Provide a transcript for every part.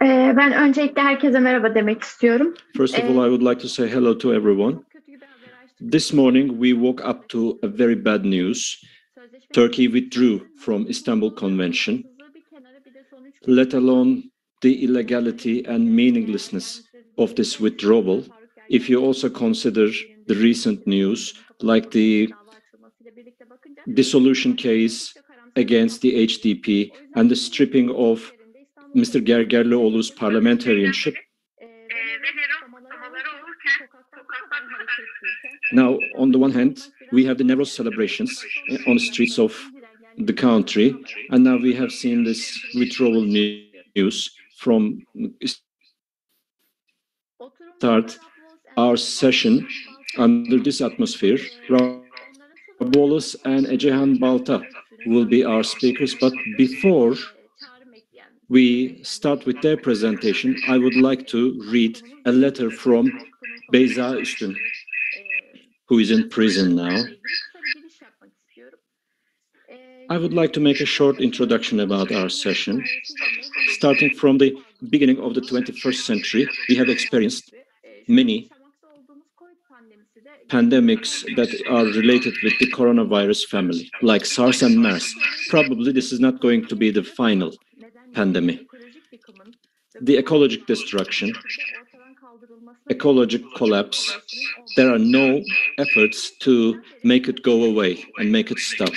Ben öncelikle herkese merhaba demek istiyorum. First of all, I would like to say hello to everyone. This morning, we woke up to a very bad news. Turkey withdrew from Istanbul Convention, let alone the illegality and meaninglessness of this withdrawal. If you also consider the recent news, like the dissolution case against the HDP and the stripping of Mr. Gergerlioğlu's parliamentarianship. Now, on the one hand, we have the Newroz celebrations on the streets of the country, and now we have seen this withdrawal news from start our session under this atmosphere. Wallace and Egehan Balta will be our speakers, but before we start with their presentation, I would like to read a letter from Beyza Üstün, who is in prison now. I would like to make a short introduction about our session. Starting from the beginning of the 21st century, we have experienced many pandemics that are related with the coronavirus family, like SARS and MERS. Probably this is not going to be the final pandemic. The ecologic destruction, ecologic collapse, there are no efforts to make it go away and make it stop.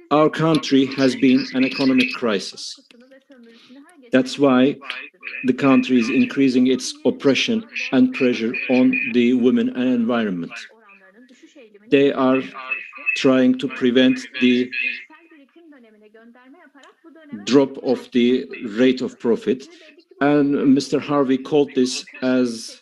Our country has been an economic crisis. That's why the country is increasing its oppression and pressure on the women and environment. They are trying to prevent the drop of the rate of profit, and Mr. Harvey called this as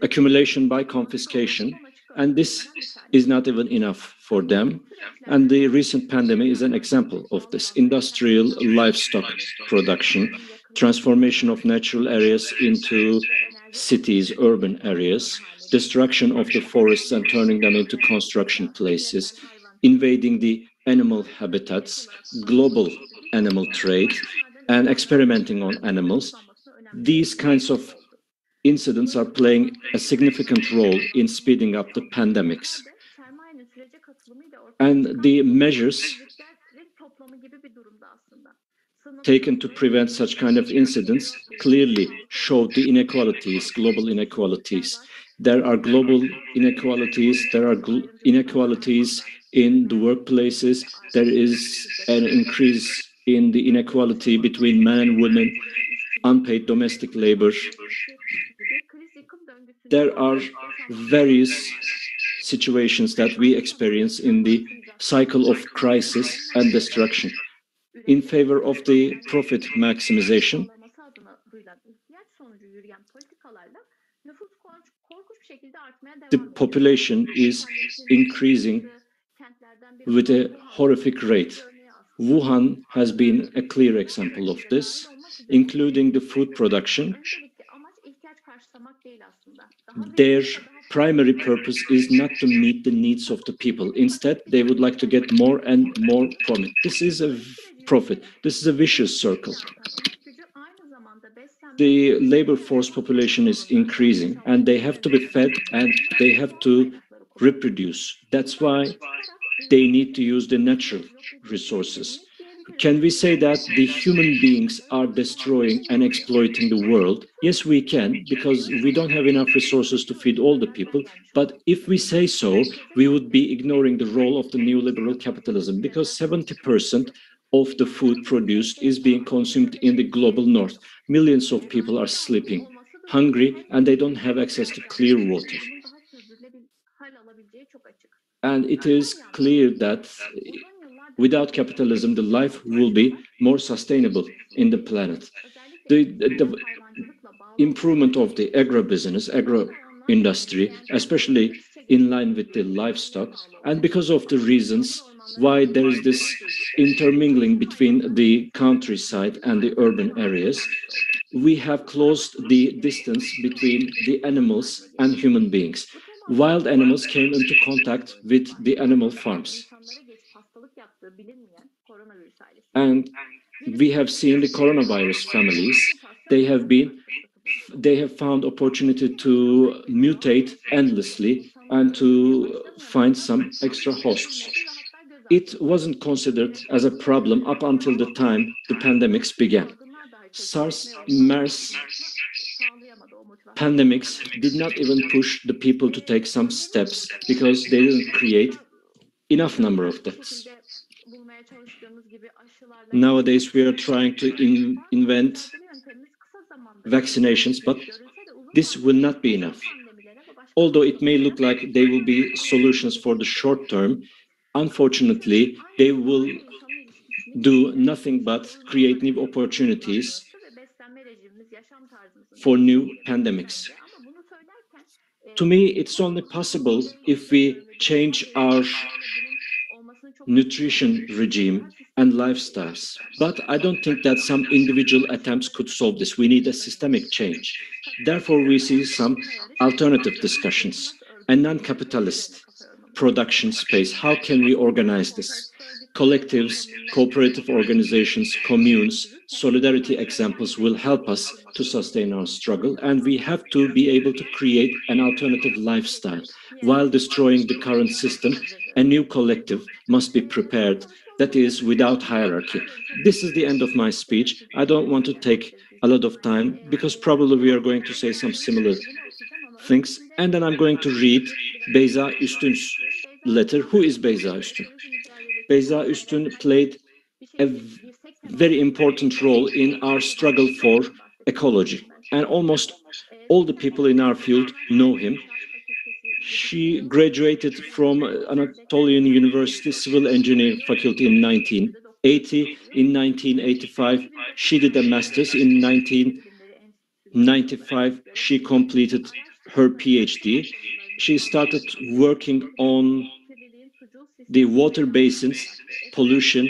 accumulation by confiscation, and this is not even enough for them. And the recent pandemic is an example of this. Industrial livestock production, transformation of natural areas into cities, urban areas, destruction of the forests and turning them into construction places, invading the animal habitats, global animal trade, and experimenting on animals. These kinds of incidents are playing a significant role in speeding up the pandemics. And the measures taken to prevent such kind of incidents clearly show the inequalities, global inequalities. There are global inequalities, there are inequalities in the workplaces, there is an increase in the inequality between men and women, unpaid domestic labor. There are various situations that we experience in the cycle of crisis and destruction in favor of the profit maximization. The population is increasing with a horrific rate. Wuhan has been a clear example of this, including the food production. Their primary purpose is not to meet the needs of the people. Instead, they would like to get more and more profit. This is a profit. This is a vicious circle. The labor force population is increasing, and they have to be fed and they have to reproduce. That's why they need to use the natural resources. Can we say that the human beings are destroying and exploiting the world? Yes, we can, because we don't have enough resources to feed all the people. But if we say so, we would be ignoring the role of the neoliberal capitalism, because 70% of the food produced is being consumed in the global north. Millions of people are sleeping, hungry, and they don't have access to clear water. And it is clear that without capitalism, the life will be more sustainable in the planet. The improvement of the agro-business, agro-industry, especially in line with the livestock, and because of the reasons why there is this intermingling between the countryside and the urban areas, we have closed the distance between the animals and human beings. Wild animals came into contact with the animal farms. And we have seen the coronavirus families. They have found opportunity to mutate endlessly and to find some extra hosts. It wasn't considered as a problem up until the time the pandemics began. SARS, MERS pandemics did not even push the people to take some steps because they didn't create enough number of deaths. Nowadays, we are trying to invent vaccinations, but this will not be enough. Although it may look like they will be solutions for the short term, unfortunately, they will do nothing but create new opportunities for new pandemics. To me, it's only possible if we change our nutrition regime and lifestyles. But I don't think that some individual attempts could solve this. We need a systemic change. Therefore, we see some alternative discussions. A non-capitalist production space. How can we organize this? Collectives, cooperative organizations, communes, solidarity examples will help us to sustain our struggle, and we have to be able to create an alternative lifestyle. While destroying the current system, a new collective must be prepared that is without hierarchy. This is the end of my speech. I don't want to take a lot of time because probably we are going to say some similar things. And then I'm going to read Beyza Üstün's letter. Who is Beyza Üstün? Beyza Üstün played a very important role in our struggle for ecology. And almost all the people in our field know him. She graduated from Anatolian University Civil Engineering Faculty in 1980. In 1985, she did a master's. In 1995, she completed her PhD. She started working on the water basins, pollution,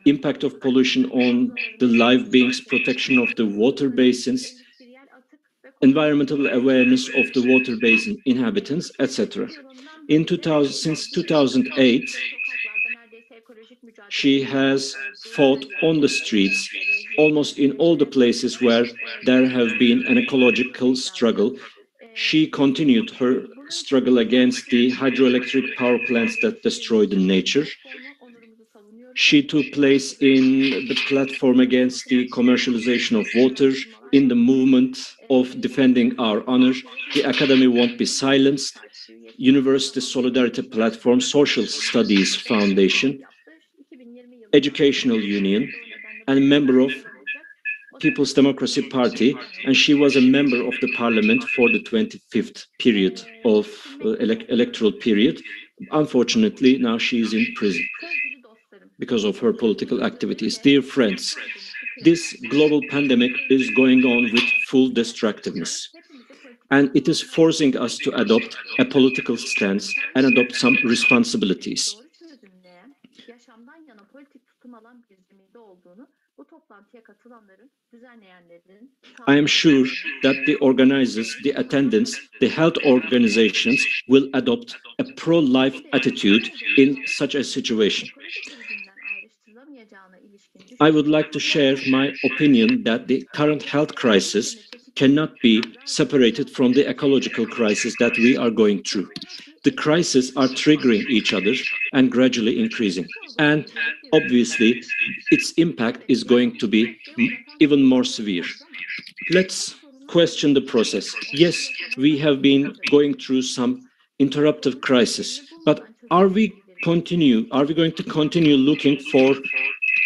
impact of pollution on the live beings, protection of the water basins, environmental awareness of the water basin inhabitants, etc. Since 2008, she has fought on the streets, almost in all the places where there have been an ecological struggle. She continued her struggle against the hydroelectric power plants that destroy the nature. She took place in the platform against the commercialization of water, in the movement of defending our honor. The Academy won't be silenced. University Solidarity Platform, Social Studies Foundation, Educational Union, and member of People's Democracy Party, and she was a member of the parliament for the 25th period of electoral period. Unfortunately, now she is in prison because of her political activities. Dear friends, this global pandemic is going on with full destructiveness, and it is forcing us to adopt a political stance and adopt some responsibilities. I am sure that the organizers, the attendants, the health organizations will adopt a pro-life attitude in such a situation. I would like to share my opinion that the current health crisis cannot be separated from the ecological crisis that we are going through. The crises are triggering each other and gradually increasing. And obviously, its impact is going to be even more severe. Let's question the process. Yes, we have been going through some interruptive crisis, but are we going to continue looking for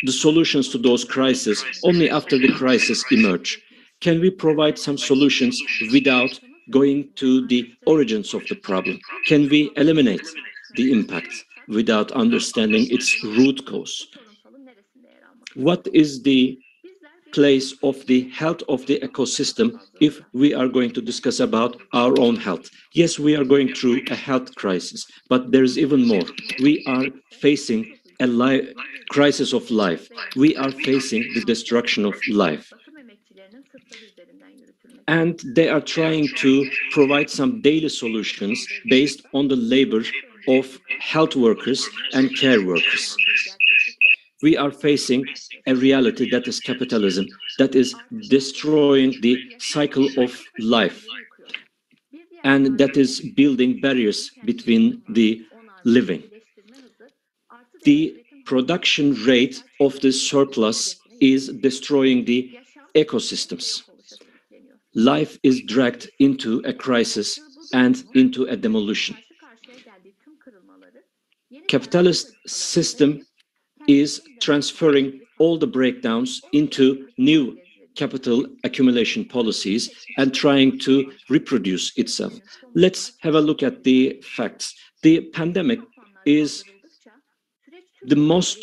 the solutions to those crises only after the crisis emerge? Can we provide some solutions without going to the origins of the problem? Can we eliminate the impact without understanding its root cause? What is the place of the health of the ecosystem if we are going to discuss about our own health? Yes, we are going through a health crisis, but there is even more. We are facing a crisis of life. We are facing the destruction of life. And they are trying to provide some daily solutions based on the labor of health workers and care workers. we are facing a reality that is capitalism, that is destroying the cycle of life, and that is building barriers between the living. The production rate of the surplus is destroying the ecosystems. Life is dragged into a crisis and into a demolition. Capitalist system is transferring all the breakdowns into new capital accumulation policies and trying to reproduce itself. Let's have a look at the facts. The pandemic is the most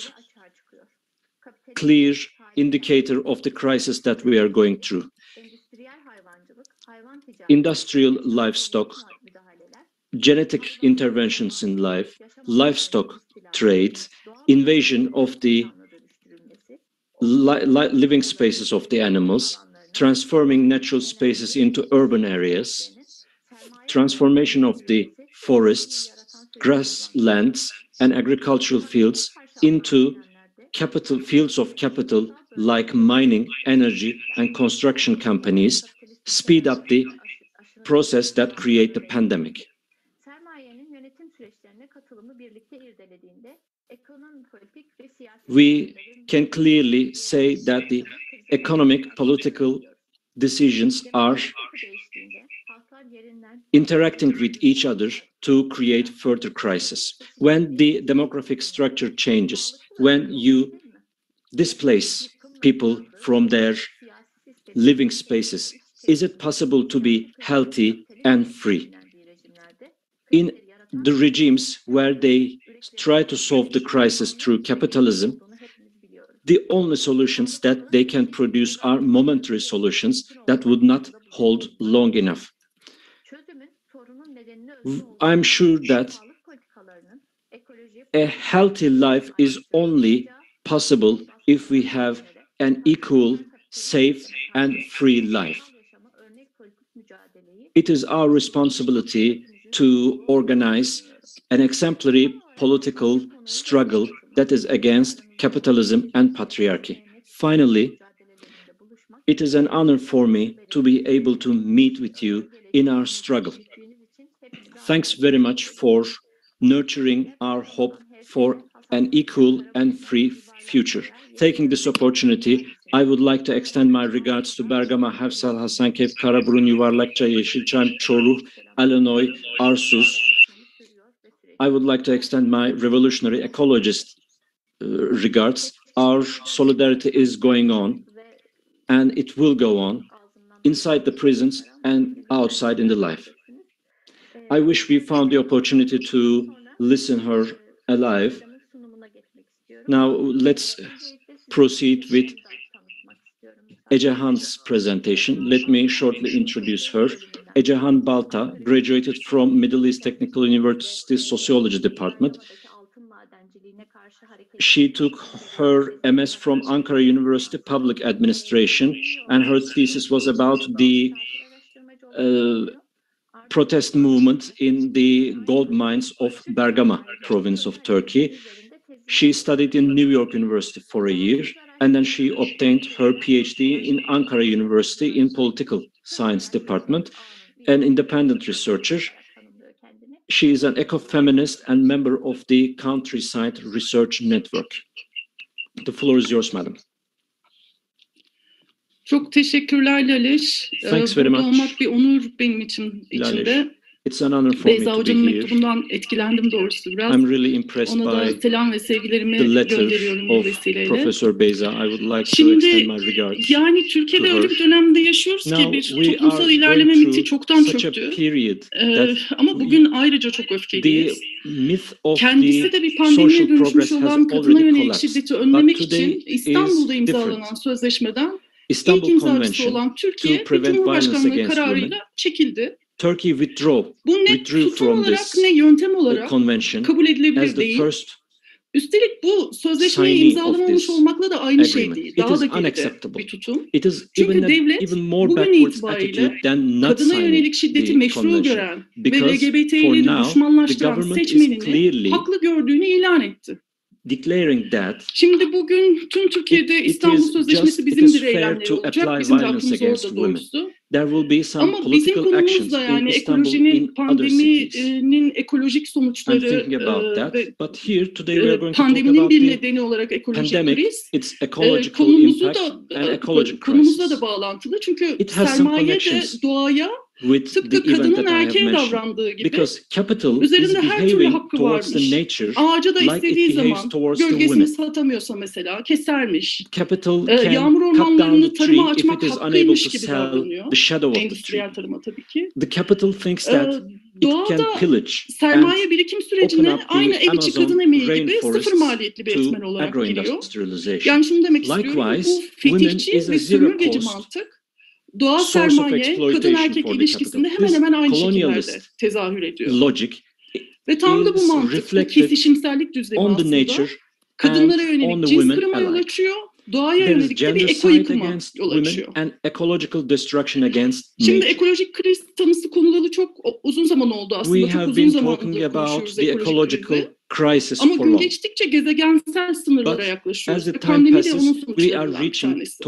clear indicator of the crisis that we are going through. Industrial livestock, genetic interventions in life, livestock trade, invasion of the living spaces of the animals, transforming natural spaces into urban areas, transformation of the forests, grasslands, and agricultural fields into capital fields of capital like mining, energy, and construction companies speed up the process that create the pandemic. We can clearly say that the economic, political decisions are interacting with each other to create further crisis. When the demographic structure changes, when you displace people from their living spaces, is it possible to be healthy and free? In the regimes where they try to solve the crisis through capitalism, the only solutions that they can produce are momentary solutions that would not hold long enough. I'm sure that a healthy life is only possible if we have an equal, safe, and free life. It is our responsibility to organize an exemplary political struggle that is against capitalism and patriarchy. Finally, it is an honor for me to be able to meet with you in our struggle. Thanks very much for nurturing our hope for an equal and free future. Taking this opportunity, I would like to extend my regards to Bergama, Hafsal, Hasankeyf, Karaburun, Yuvarlakça, Yeşilçam, Çoruh, Illinois, Arsus. I would like to extend my revolutionary ecologist regards. Our solidarity is going on, and it will go on inside the prisons and outside in the life. I wish we found the opportunity to listen her alive. Now let's proceed with Ecehan's presentation. Let me shortly introduce her. Ecehan Balta graduated from Middle East Technical University Sociology Department. She took her MS from Ankara University Public Administration, and her thesis was about the protest movement in the gold mines of Bergama province of Turkey. She studied in New York University for a year, and then she obtained her PhD in Ankara University in Political Science Department, an independent researcher. She is an ecofeminist and member of the Countryside Research Network. The floor is yours, madam. Çok teşekkürler Laleş. Burada olmak bir onur benim içimde. It's an honor for me Beyza to be Hoca'nın here. mektubundan etkilendim doğrusu biraz. I'm really impressed Ona da by selam ve sevgilerimi the letter gönderiyorum bu of vesileyle. Professor Beyza. I would like to extend my regards. Yani Türkiye'de öyle bir dönemde yaşıyoruz ki bir toplumsal ilerleme miti çoktan çöktü. Ama bugün ayrıca çok öfkeliyiz. Kendisi de bir pandemiye dönüşmüş olan kadına yönelik şiddeti önlemek için İstanbul'da imzalanan sözleşmeden ilk imzacısı olan Türkiye bir Cumhurbaşkanlığı kararıyla çekildi. Turkey Bu ne tutum olarak ne yöntem olarak kabul edilebilir değil. Üstelik bu sözleşmeyi imzalamamış olmakla da aynı şey değil. Daha da geride bir tutum. Çünkü devlet bugün itibariyle kadına yönelik şiddeti meşru gören ve LGBT'leri düşmanlaştıran seçmenini haklı gördüğünü ilan etti. declaring that şimdi bugün tüm Türkiye'de İstanbul Sözleşmesi bizimdir eylemleri olacak. Bizim de aklımız orada doğrusu. There will be some ama bizim konumuz da yani ekolojinin, pandeminin ekolojik sonuçları ve pandeminin bir nedeni olarak ekolojik kriz konumuzla da bağlantılı. Çünkü sermaye de doğaya tıpkı kadının erkeğe davrandığı gibi üzerinde her türlü hakkı varmış. Ağaca da istediği zaman gölgesini satamıyorsa mesela kesermiş. Yağmur ormanlarını tarıma açmak hakkıymış gibi davranıyor. Endüstriyel tarıma tabii ki. Doğada sermaye birikim sürecine aynı ev içi kadın emeği gibi sıfır maliyetli bir etmen olarak giriyor. Yani şunu demek istiyorum, bu fetihçi ve sömürgeci mantık doğal sermaye, kadın erkek ilişkisinde hemen hemen aynı şekillerde tezahür ediyor. Ve tam da bu mantık, bu kesişimsellik düzlemi aslında kadınlara yönelik cins kırıma yol açıyor, doğaya yönelik de bir ekoyıkıma yol açıyor. Şimdi ekolojik kriz tanısı konulalı çok uzun zaman oldu aslında. Çok uzun zamandır konuşuyoruz ekolojik krizi. Ama gün geçtikçe gezegensel sınırlara yaklaşıyoruz. Pandemi de onun sonuçlarından bir tanesi.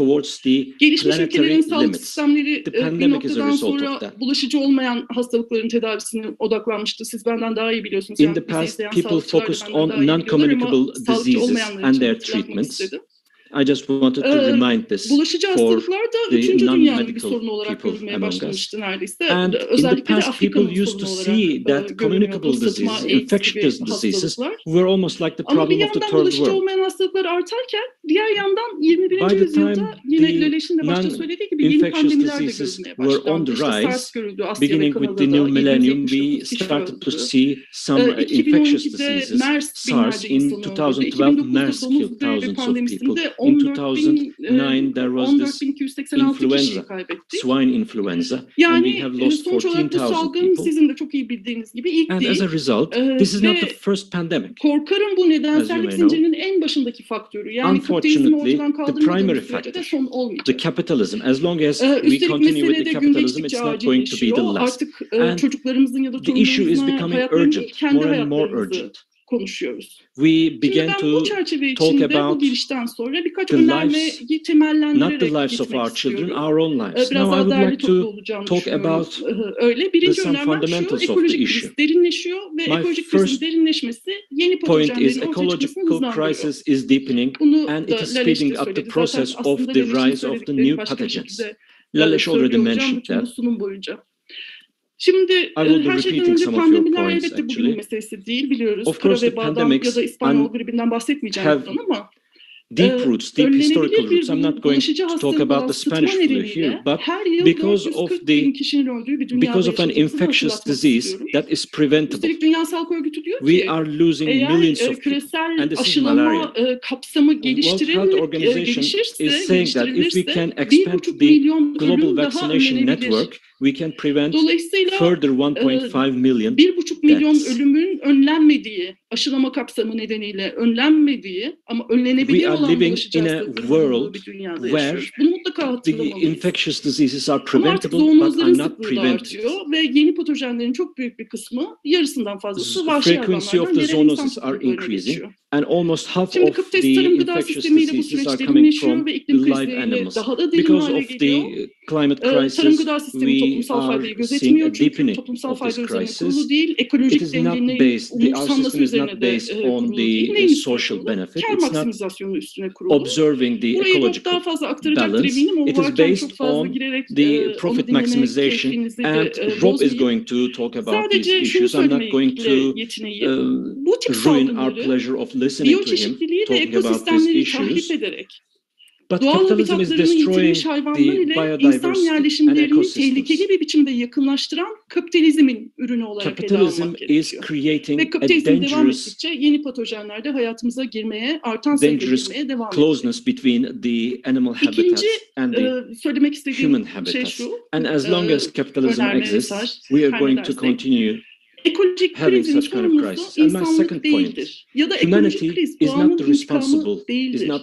Gelişmiş ülkelerin sağlık sistemleri bir noktadan sonra bulaşıcı olmayan hastalıkların tedavisine odaklanmıştı. Siz benden daha iyi biliyorsunuz. In the past, people focused on non-communicable diseases and their treatments. I just wanted to remind this bulaşıcı hastalıklar da 3. dünyanın bir sorunu olarak görülmeye başlamıştı neredeyse. And özellikle in the past, people used to see that communicable diseases, infectious diseases, were almost like the problem of the third bulaşıcı world. olmayan hastalıklar artarken diğer yandan 21. yüzyılda yine Laleş'in de başta söylediği gibi yeni pandemiler de görülmeye başlandı. İşte SARS görüldü Asya ve Beginning with the new millennium, we started to see some infectious diseases. SARS in 2012, MERS killed thousands of people. In 2009, there was this influenza, swine influenza, and we have lost 14,000 people. Sizin de çok iyi bildiğiniz gibi ilk and değil. as a result, this is not the first pandemic. Korkarım bu nedensellik zincirinin en başındaki faktörü. Yani Unfortunately, the primary factor, the capitalism, as long as we continue with the capitalism, it's not going to be the last. Artık çocuklarımızın ya da torunlarımızın hayatlarını kendi hayatlarımızı konuşuyoruz. We began to talk about sonra birkaç önermeyi temellendirerek not the lives of our children, our own lives. Now I would like to talk about some fundamentals of the issue. My first point is ecological crisis is deepening and it is speeding up the process of the rise of the new pathogens. Lalesh already mentioned that. Şimdi her şeyden önce pandemiler elbette bugünün meselesi değil, biliyoruz. Kara vebadan ya da İspanyol gribinden bahsetmeyeceğim ama deep roots, deep historical roots. I'm not going to talk about the Spanish flu here, but because of an infectious disease that is preventable, we are losing millions of people, and this is malaria. World Health Organization is saying that if we can expand the global vaccination network, we can prevent further 1.5 million 1,5 milyon ölümün önlenmediği, aşılama kapsamı nedeniyle önlenmediği ama önlenebilir olan bulaşıcı hastalıkların bir dünyada yaşıyoruz. Bunu mutlaka hatırlamalıyız. The infectious diseases are preventable but are not prevented. Ve yeni patojenlerin çok büyük bir kısmı, yarısından fazlası vahşi frequency of the zoonosis are increasing and almost half of the infectious diseases are coming from live animals. Because of the climate crisis, we are seeing a deepening of this crisis. It is not based, our system is not based on the social benefit. It's not observing the ecological balance. It is based on the profit maximization. And Rob is going to talk about these issues. I'm not going to ruin our pleasure of listening to him talking about these issues. But capitalism is destroying the biodiversity and ecosystems. Tehlikeli bir biçimde yakınlaştıran kapitalizmin ürünü olarak ele almak gerekiyor. Ve kapitalizm devam ettikçe yeni patojenler de hayatımıza girmeye, artan sayıda girmeye devam closeness between the animal habitats and the human habitats. And as long as capitalism exists, we are going to continue having such kind of crisis. And my second point, humanity is not the responsible, is not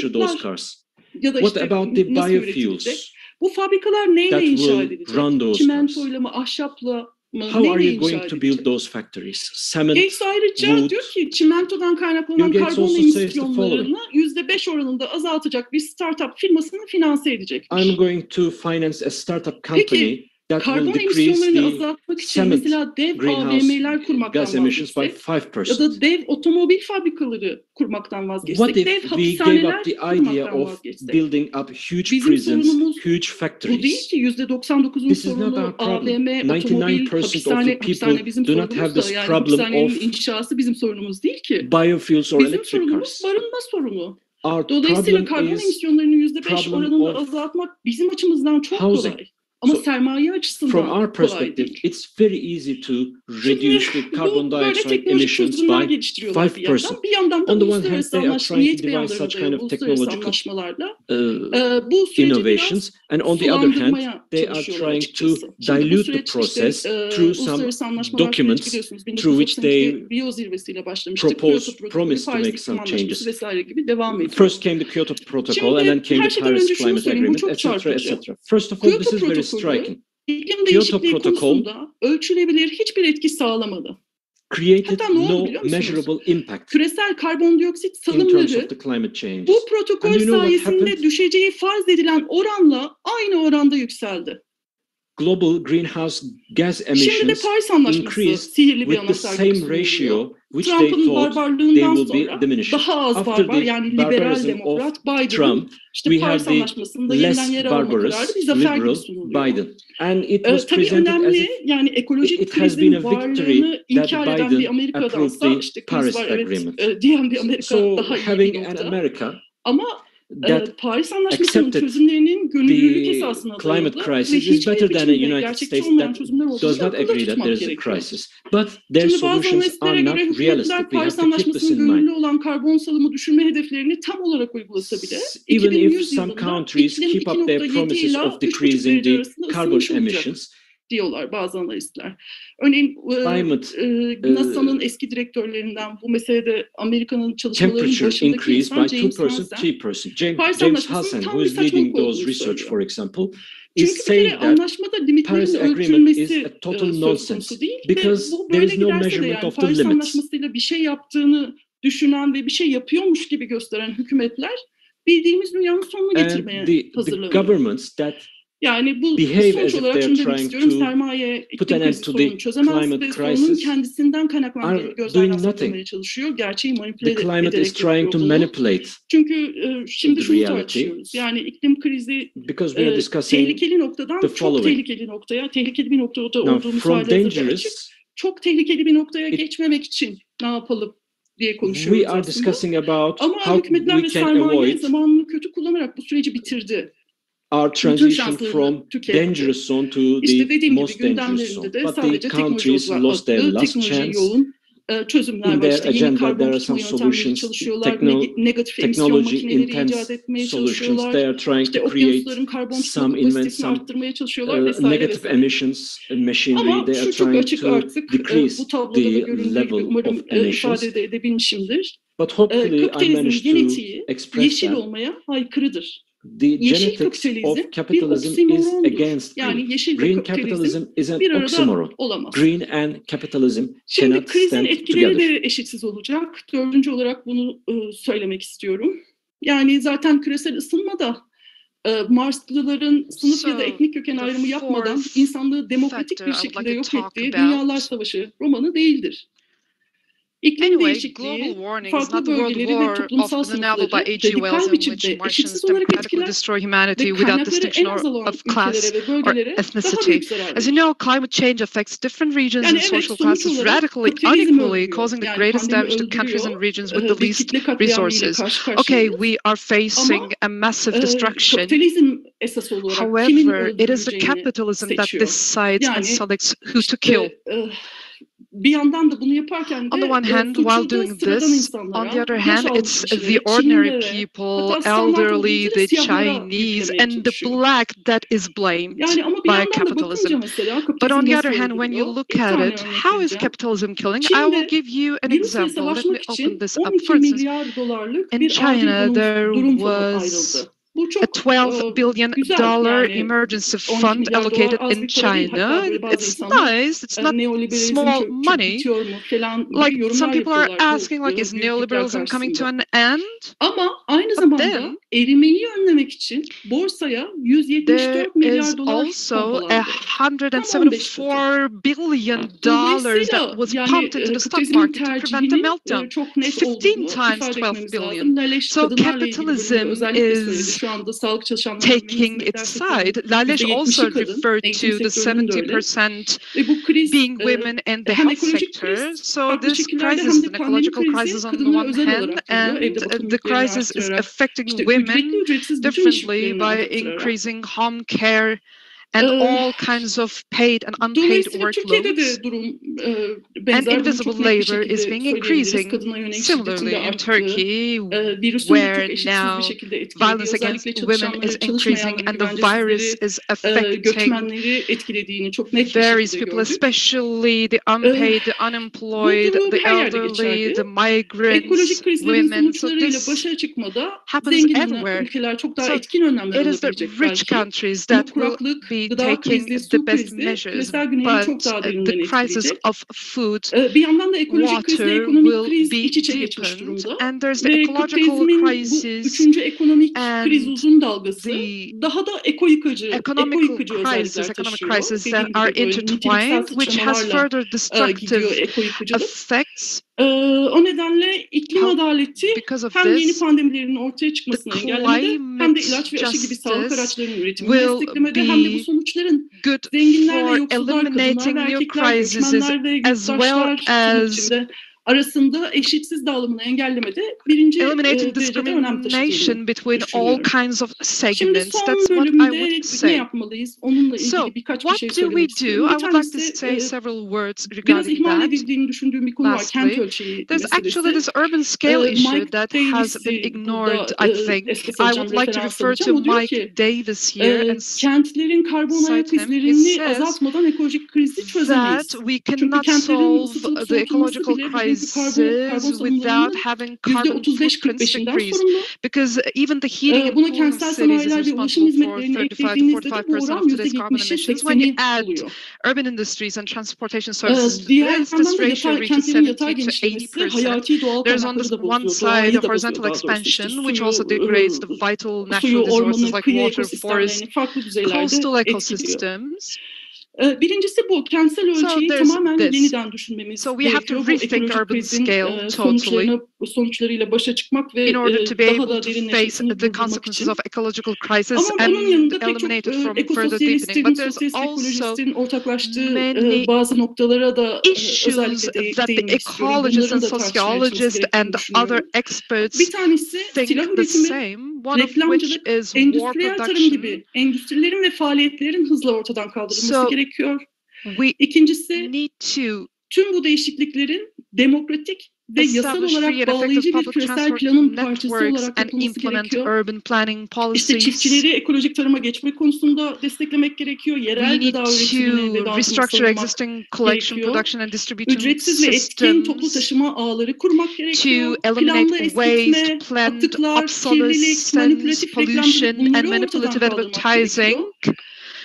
manufacture those cars? Ya da What işte about the nasıl biofuels? üretilecek? Bu fabrikalar neyle that inşa will edilecek? run those cars? Çimentoyla mı, ahşapla mı, How are neyle you inşa going to edilecek? build those factories? Cement, Gates ayrıca wood. diyor ki çimentodan kaynaklanan Bill Gates karbon also says the emisyonlarını %5 oranında azaltacak bir startup firmasını finanse edecekmiş. I'm going to finance a startup company Peki, that will karbon decrease emisyonlarını the azaltmak için cement mesela dev greenhouse AVM'ler kurmaktan gas emissions by vazgeçsek 5%. ya da dev otomobil fabrikaları kurmaktan What vazgeçsek, if dev we gave hapishaneler up the idea kurmaktan of vazgeçsek? building up huge Bizim prisons, sorunumuz huge bu değil factories? ki %99'un This is not sorunu our problem. AVM, otomobil, 99% of the hapishane people bizim do not have sorunumuz da this yani problem hapishanenin of inşası bizim sorunumuz değil ki. biofuels or Bizim electric sorunumuz cars. barınma sorunu. Our Dolayısıyla problem karbon is emisyonlarını %5 problem oranında of azaltmak bizim açımızdan çok housing. kolay. Ama So, sermaye from açısından our kolay perspective, değil. it's very easy to reduce the carbon Bu böyle dioxide teknolojik emissions çözümler by geliştiriyorlar bir yandan. 5%. Bir yandan da On the one hand, uluslararası they are trying niyet to devise beyanlarına such kind dayalı of uluslararası technological anlaşmalarla bu süreci innovations, and on the other hand, sulandırmaya they are çalışıyorlar trying to açıkçası. Şimdi bu dilute the süreç process işte through some uluslararası anlaşmalar süreci documents biliyorsunuz. through which they 1992 Rio zirvesiyle başlamıştık. propose, Kyoto promise protokolü, to Paris make İklim some Anlaşması changes. vesaire gibi devam ediyor. First came the Kyoto Protocol, and then Şimdi came her the şeyden Paris önce şunu Climate söyleyeyim, bu Agreement, çok etc., çarpıcı. etc. First of all, Kyoto this is very protokolü striking. iklim Kyoto değişikliği Protocol konusunda ölçülebilir hiçbir etki sağlamadı. created Hatta ne oldu no biliyor musunuz? measurable impact Küresel karbondioksit in terms salımları of the climate changes. bu And protokol you know what sayesinde happened? düşeceği farz edilen oranla aynı oranda yükseldi. Global greenhouse gas Şimdi de emissions Paris Anlaşması increased sihirli bir with the anahtar gibi same ratio sunuluyor. which they Trump'ın thought they barbarlığından will be sonra diminishing. daha az After barbar the yani liberal barbarism demokrat of Biden'ın Trump, işte we Paris have the Anlaşması'nda yeniden yer less alma kararı barbarous bir zafer gibi liberal sunuluyor. Biden. And it was Tabii presented as önemli if yani ekolojik it has been krizin a victory varlığını that inkar eden bir Biden Amerika'dansa approved işte the kriz Paris var evet Agreement. diyen bir Amerika So daha iyi bir having an nokta. America Ama that Paris Anlaşması'nın accepted çözümlerinin gönüllülük the esasına climate dayalı ve crisis is hiçbir better than a biçimde United gerçekçi States olmayan that çözümler does olduğunu not akılda agree that tutmak there is a gerekiyor. crisis. But their Şimdi bazı solutions analistlere are not göre hükümetler realistic. We Paris have to keep this Anlaşması'nın in mind. gönüllü olan karbon salımı düşürme hedeflerini tam olarak uygulasa bile Even if 2100 some yılında countries iklim keep up their 2.7 promises ila of 3.5 decreasing derece the arasında carbon ısınmış olacak emissions, diyorlar bazı analistler. Örneğin NASA'nın eski direktörlerinden bu meselede Amerika'nın çalışmalarının temperature başındaki increase by insan 2%, James Hansen, 3%. Paris James Anlaşması'nın Hansen, tam who bir is leading saçmalık those olduğunu research, söylüyor. for example, Çünkü is bir kere saying that anlaşmada limitlerin Paris Agreement is ölçülmesi a total söz nonsense konusu değil ve because bu there böyle is no giderse de measurement yani of the Paris limits. Anlaşması'yla bir şey yaptığını düşünen ve bir şey yapıyormuş gibi gösteren hükümetler bildiğimiz dünyanın sonunu And getirmeye the hazırlanıyor. governments that Yani bu behave sonuç as if olarak they are şunu demek trying istiyorum. to Sermaye put iklim an end krizi to sorununu the çözemez climate ve sorunun crisis kendisinden kaynaklandığını are gözlerden doing saklamaya nothing. çalışıyor. Gerçeği The manipüle climate is ederek trying yapıyor to bunu. manipulate Çünkü şimdi the şunu reality tartışıyoruz. Yani iklim krizi because we are discussing tehlikeli noktadan the çok following. tehlikeli noktaya, tehlikeli bir noktada Now, olduğumuz from halihazırda açık. dangerous, Çok tehlikeli bir noktaya it- geçmemek için ne yapalım diye we konuşuyoruz are aslında. discussing about Ama how hükümetler we ve can sermaye avoid zamanını kötü kullanarak bu süreci bitirdi. our Bütün transition şanslarını from tüketti. dangerous zone to İşte the dediğim gibi most dangerous zone. gündemlerinde de But the sadece teknoloji countries lost their odaklı, last teknoloji chance. yoğun çözümler In var. their İşte yeni agenda, karbon there are tutma some yöntemleri solutions, çalışıyorlar. Negatif emisyon technology makineleri intense icat etmeye solutions. çalışıyorlar. They are trying İşte to create okyanusların karbon tutma some invent kapasitesini some arttırmaya çalışıyorlar vesaire negative vesaire. emissions machinery. Ama They are şu çok trying açık to artık decrease bu tabloda da the göründüğü level gibi of umarım emissions. ifade edebilmişimdir. But hopefully I Kapitalizmin managed to genetiği express yeşil that. olmaya aykırıdır. The Yeşil genetics kapitalizm of bir capitalism is oksimorondur. against green. Yani yeşil ve Green kapitalizm capitalism is an bir arada oxymoron. olamaz. Green and capitalism Şimdi cannot krizin stand etkileri together. de eşitsiz olacak. Dördüncü olarak bunu söylemek istiyorum. Yani zaten küresel ısınma da Marslıların sınıf ya da etnik köken ayrımı yapmadan insanlığı demokratik bir şekilde yok ettiği Dünyalar Savaşı romanı değildir. İklim değişikliği farklı bölgeleri ve toplumsal sınıfları radikal biçimde eşitsiz olarak etkiler ve kaynakları en az olan ülkelere ve bölgelere daha büyük zarar verir. As you know, climate change affects different regions and social classes radically, unequally, causing the greatest damage to countries and regions with the least resources. Okay, we are facing a massive destruction. However, it is the capitalism that decides and selects who to kill. Bir yandan da bunu yaparken de on the one hand, while doing this, on the other hand, it's the ordinary people, elderly, the Chinese, and the black that is blamed by capitalism. But on the other hand, when you look at it, how is capitalism killing? I will give you an example. Let me open this up. For instance, in China, there was a $12 billion emergency fund allocated in China. It's nice. It's not small money. Like some people are asking, like, is neoliberalism coming to an end? Ama aynı But zamanda then erimeyi önlemek için borsaya there 174 milyar is dolar also pompalandı. $174 billion that was pumped into the stock market to prevent a meltdown. Çok net 15 olduğunu times ifade 12 etmemiz billion. lazım. Laleş So kadınlarla ilgili bölümünde capitalism özellikle söyledi. is Şu anda sağlık çalışanlarının taking its side. Laleş also referred to the 70% Ve bu kriz being women in the hem health ekolojik sector. kriz, So farklı this şekillerde crisis hem is de an pandemi ecological crisis krizi on the kadınlara one özel hand, olarak görüyor. and Evde bakım the yüklerini crisis is arttırarak, affecting işte women ücretli ücretsiz bütün iş differently yüklerini by arttırarak. increasing home care and all kinds of paid and unpaid Dolayısıyla Türkiye'de workloads. de durum And benzer. Bunu invisible çok net bir labor is şekilde being söyleyebiliriz. increasing. Kadına yönelik şiddetin Similarly de in arttığı, Turkey, virüsün de where çok eşitsiz bir now şekilde etkilediği, violence against özellikle women is çalışanları, increasing çalışmayanları, and the virus güvencesizleri, is affecting göçmenleri etkilediğini çok net bir various şekilde people, gördük. especially the unpaid, the Bu unemployed, durum the her yerde elderly, geçerli. the migrants, Ekolojik krizlerin women. So sonuçlarıyla this başa çıkmada happens zengin everywhere. ülkeler çok daha So etkin önlemler it is the alabilecek rich belki. countries Ama that will kuraklık, be gıda taking krizi, the su best krizi measures, küresel güneyi çok but daha derinden the crisis etkileyecek. of food, Bir yandan da ekolojik krizle water ekonomik will kriz be iç içe geçmiş deepened, durumda. and there's the Ve ecological kapitalizmin bu crisis üçüncü ekonomik kriz and uzun dalgası the daha da eko yıkıcı özellikler economic taşıyor. crisis that Dediğim are gibi böyle niteliksel intertwined, which has sıçramalarla further gidiyor destructive eko yıkıcılık. effects. O nedenle iklim adaleti Because of hem yeni this, pandemilerin ortaya the çıkmasını engellemede hem de climate ilaç ve aşı gibi sağlık justice araçlarının üretimini will desteklemede hem de bu be sonuçların good zenginler ve for yoksullar, kadınlar eliminating ve new erkekler, crises göçmenler ve as well yurttaşlar tırnak as içinde arasında eşitsiz dağılımını engellemede birinci eliminating derecede önem taşıdığını discrimination between all düşünüyorum. kinds of Şimdi segments. son That's what I bölümde would ne say. yapmalıyız? Onunla So, ilgili birkaç bir what şey do we söylemek do? istiyorum. I Bir would like to tanesi say several words biraz regarding ihmal that. edildiğini düşündüğüm bir konu var. Kent Lastly, ölçeği there's actually meselesi. this urban scale issue Mike that has been Davis'i ignored, burada I think. esas I alacağım, would like to referans refer to alacağım. O diyor Mike ki Davis here and kentlerin karbon ayak cite him. He izlerini says azaltmadan ekolojik krizi çözemeyiz. that we Çünkü cannot kentlerin solve ısıtılıp the soğutulması ecological bile bugünkü karbon crisis without salımlarının having carbon footprints %35-45'inden decrease, sorumlu. because even the heating and Buna cooling kentsel of cities is sanayiler ve ulaşım responsible for hizmetlerini 35 to eklediğinizde de bu 45% oran of today's carbon %70'i emissions. When you 80'i add buluyor. urban industries and transportation services to Diğer this, yandan this da ratio reaches kentlerin yatay 70 to genişlemesi 80%. hayati doğal There's on kaynakları this da one bozuyor, side doğayı da horizontal bozuyor daha doğrusu. İşte expansion, which suyu, also degrades the vital natural suyu, resources ormanı, like kıyı water, forest, ekosistemlerini farklı düzeylerde coastal etkiliyor. ecosystems. Birincisi bu. Kentsel ölçeği there's tamamen this. yeniden düşünmemiz So we have to gerekiyor. Bu rethink ekolojik urban krizin scale totally sonuçlarıyla başa çıkmak ve in order to be daha able da to face derinleşmesini the durdurmak consequences için. of ecological crisis Ama onun and yanında pek çok eliminate it from further deepening. ekososyalistin, But there's sosyalist also ekolojistin ortaklaştığı many bazı noktalara da issues özellikle that the değinmek istiyorum. ecologists and Bunların da tartışmaya açılması sociologists and gerektiğini düşünüyorum. other experts Bir tanesi think silah the üretimi, same, one of which reklamcılık, is war endüstriyel tarım production. gibi endüstrilerin ve faaliyetlerin hızla ortadan kaldırılması So gerekiyor. we İkincisi, need to tüm bu değişikliklerin demokratik ve yasal establish free olarak and effective bağlayıcı bir public küresel transport planın parçası networks olarak and yapılması implement gerekiyor. urban planning İşte policies. çiftçileri ekolojik tarıma geçmek konusunda desteklemek gerekiyor. We Yerel need gıda üretimini ve to dağıtımını restructure sağlamak existing collection, gerekiyor. production and distribution Ücretsiz ve etkin toplu systems taşıma ağları kurmak gerekiyor. to eliminate Planlı waste, eskitme, planned atıklar, kirlilik, obsolescence, manipülatif reklamcılık pollution, and bunları ortadan manipulative kaldırmak advertising. gerekiyor.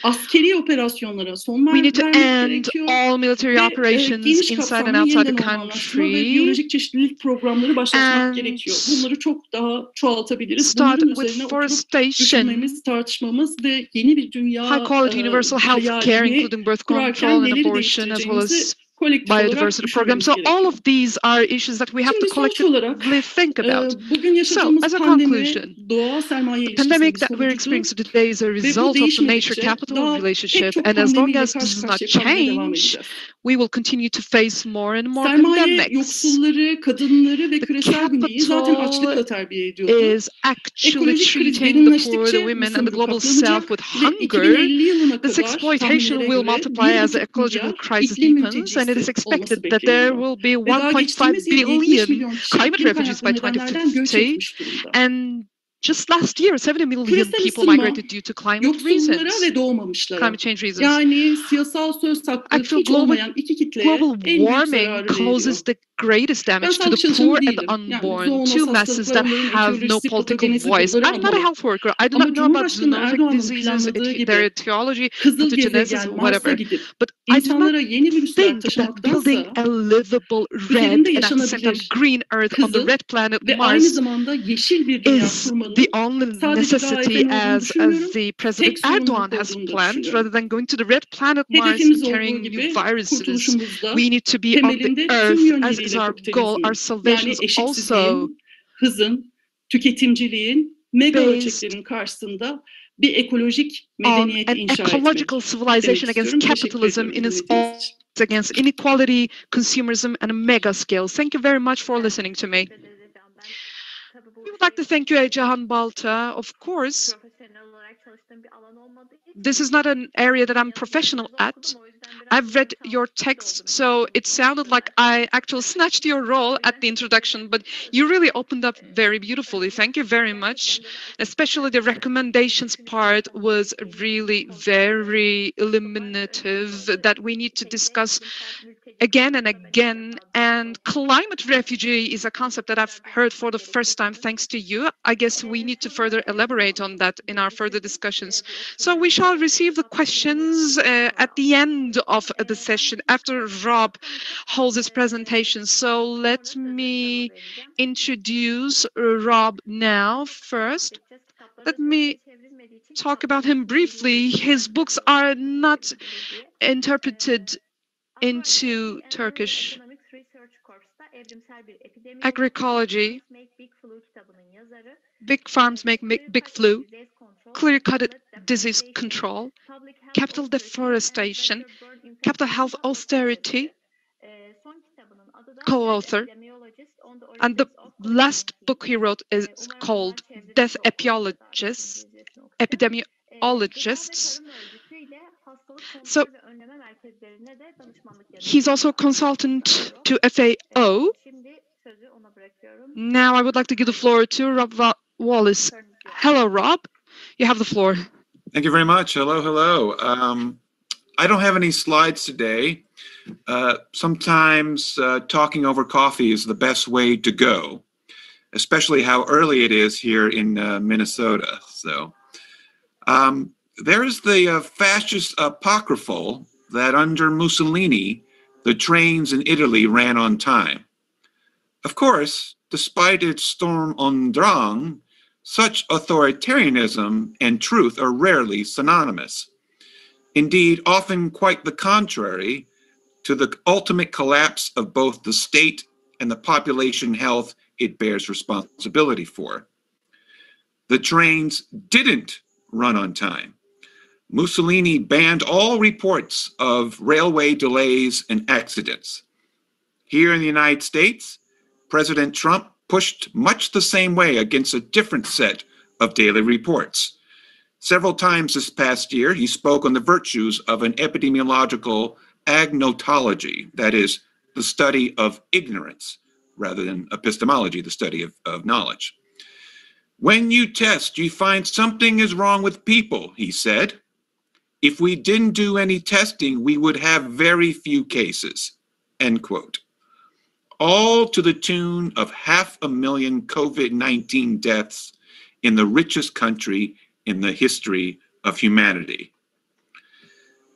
Askeri operasyonlara son We need to vermek end gerekiyor. all military Ve operations geniş inside and kapsamlı outside the yeniden ormanlaştırma ve country. biyolojik çeşitlilik programları başlatmak And gerekiyor. Bunları çok daha çoğaltabiliriz. Start Bunların with üzerine oturup forestation, düşünmemiz, tartışmamız ve yeni bir dünya high quality universal health care, hayalini including birth kurarken control and neleri abortion, as well değiştireceğimizi as kolektif olarak biodiversity program. düşünmemiz So all gerekiyor. of these are issues that we have to Şimdi sonuç olarak collectively think about. bugün So, yaşadığımız as a pandemi conclusion, doğal sermaye the ilişkisinin pandemic bir that we're sonucudur experiencing today is a ve bu result of the değişmedikçe nature-capital daha pek relationship. çok And as long pandemiyle as this karşı does not karşıya kalmaya devam change, edeceğiz. we will continue to face more and more Sermaye pandemics. yoksulları, kadınları ve The küresel güneyi zaten capital açlıkla terbiye ediyordu. is actually Ekolojik kriz treating the poor, the derinleştikçe bu women, and the sömürü global south katlanacak with ve hunger. 2050 yılına This kadar exploitation tahminlere will göre multiply as the 1,5 ecological milyar crisis iklim deepens, and it is mültecisi expected olması that there bekleniyor. will be Ve daha 1.5 geçtiğimiz yıl 70 billion milyon kişi climate iklim refugees by kaynaklı nedenlerden göç 2050, etmiş durumda. and just last year, 70 million people migrated due to climate reasons, climate change reasons. Yani siyasal söz hakkı hiç olmayan iki kitleye global en büyük warming zararı causes veriyor. the greatest damage to the poor and the unborn, two masses that have no political voice. I'm not a health worker. I do not know about zoonotic diseases, their etiology, pathogenesis, whatever. But I do not think that building a livable red and at the same time green earth on the red planet Mars is the only necessity as the President Erdogan has planned, rather than going to the red planet Mars and carrying new viruses. We need to be on the earth as is our goal. Our salvation is also hızın, tüketimciliğin, mega ölçeklerin karşısında bir ekolojik medeniyeti an inşa etmek. Ecological civilization against capitalism in its all, against inequality, consumerism, and a mega scale. Thank you very much for listening to me. We would like to thank you, Ecehan Balta. Of course, this is not an area that I'm professional at. I've read your text, so it sounded like I actually snatched your role at the introduction, but you really opened up very beautifully. Thank you very much. Especially the recommendations part was really very illuminative, that we need to discuss again and again. And climate refugee is a concept that I've heard for the first time thanks to you. I guess we need to further elaborate on that in our further discussions. So we shall receive the questions at the end of the session after Rob holds his presentation. So let me introduce Rob now first. Let me talk about him briefly. His books are not interpreted into Turkish. Ecologic, Big Farms Make Big Flu, Clear-Cut Disease Control, Capital Deforestation, Capital Health Austerity, co-author. And the last book he wrote is called Death Epidemiologists. So he's also a consultant to FAO. Now I would like to give the floor to Rob Wallace. Hello, Rob. You have the floor. Thank you very much. Hello, hello. I don't have any slides today. Sometimes talking over coffee is the best way to go, especially how early it is here in Minnesota. So there is the fascist apocryphal that under Mussolini, the trains in Italy ran on time. Of course, despite its Sturm und Drang, such authoritarianism and truth are rarely synonymous. Indeed, often quite the contrary to the ultimate collapse of both the state and the population health it bears responsibility for. The trains didn't run on time. Mussolini banned all reports of railway delays and accidents. Here in the United States, President Trump pushed much the same way against a different set of daily reports. Several times this past year, he spoke on the virtues of an epidemiological agnotology, that is, the study of ignorance, rather than epistemology, the study of knowledge. When you test, you find something is wrong with people, he said. If we didn't do any testing, we would have very few cases, end quote. All to the tune of 500,000 COVID-19 deaths in the richest country in the history of humanity.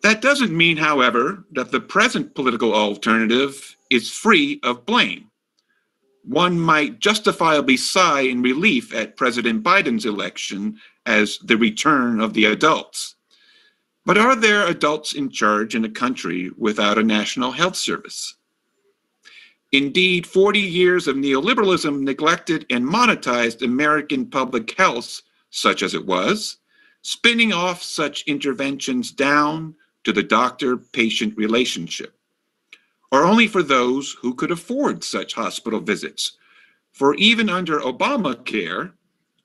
That doesn't mean, however, that the present political alternative is free of blame. One might justifiably sigh in relief at President Biden's election as the return of the adults. But are there adults in charge in a country without a national health service? Indeed, 40 years of neoliberalism neglected and monetized American public health, such as it was, spinning off such interventions down to the doctor-patient relationship, or only for those who could afford such hospital visits. For even under Obamacare,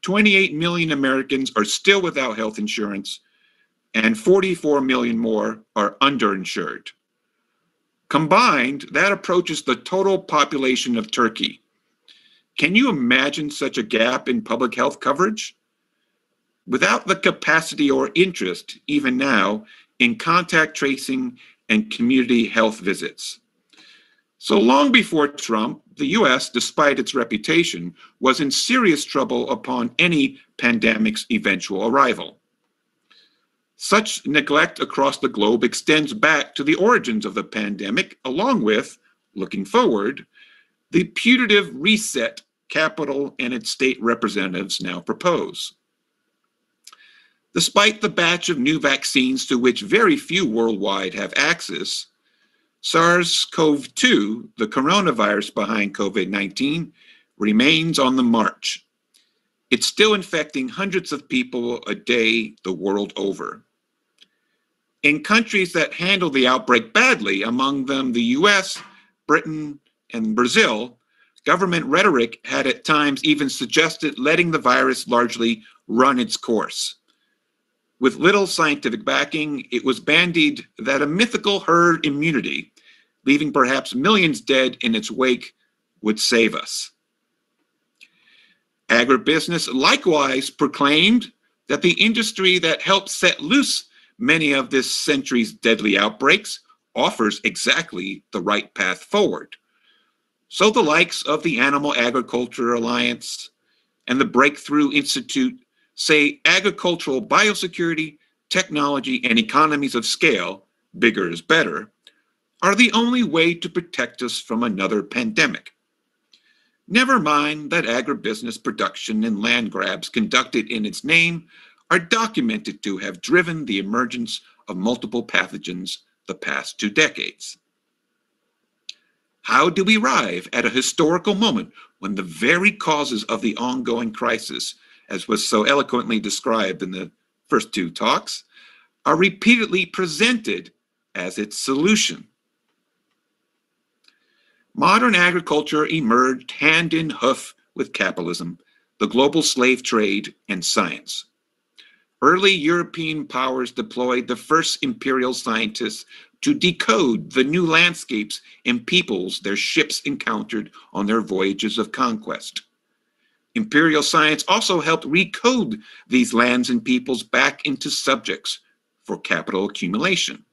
28 million Americans are still without health insurance, and 44 million more are underinsured. Combined, that approaches the total population of Turkey. Can you imagine such a gap in public health coverage? Without the capacity or interest, even now, in contact tracing and community health visits. So long before Trump, the US, despite its reputation, was in serious trouble upon any pandemic's eventual arrival. Such neglect across the globe extends back to the origins of the pandemic, along with, looking forward, the putative reset Capitol and its state representatives now propose. Despite the batch of new vaccines to which very few worldwide have access, SARS-CoV-2, the coronavirus behind COVID-19, remains on the march. It's still infecting hundreds of people a day the world over. In countries that handle the outbreak badly, among them the US, Britain, and Brazil, government rhetoric had at times even suggested letting the virus largely run its course. With little scientific backing, it was bandied that a mythical herd immunity, leaving perhaps millions dead in its wake, would save us. Agribusiness likewise proclaimed that the industry that helped set loose many of this century's deadly outbreaks offers exactly the right path forward. So the likes of the Animal Agriculture Alliance and the Breakthrough Institute say agricultural biosecurity, technology, and economies of scale, bigger is better, are the only way to protect us from another pandemic. Never mind that agribusiness production and land grabs conducted in its name are documented to have driven the emergence of multiple pathogens the past 2 decades. How do we arrive at a historical moment when the very causes of the ongoing crisis, as was so eloquently described in the first 2 talks, are repeatedly presented as its solution? Modern agriculture emerged hand in hoof with capitalism, the global slave trade, and science. Early European powers deployed the first imperial scientists to decode the new landscapes and peoples their ships encountered on their voyages of conquest. Imperial science also helped recode these lands and peoples back into subjects for capital accumulation.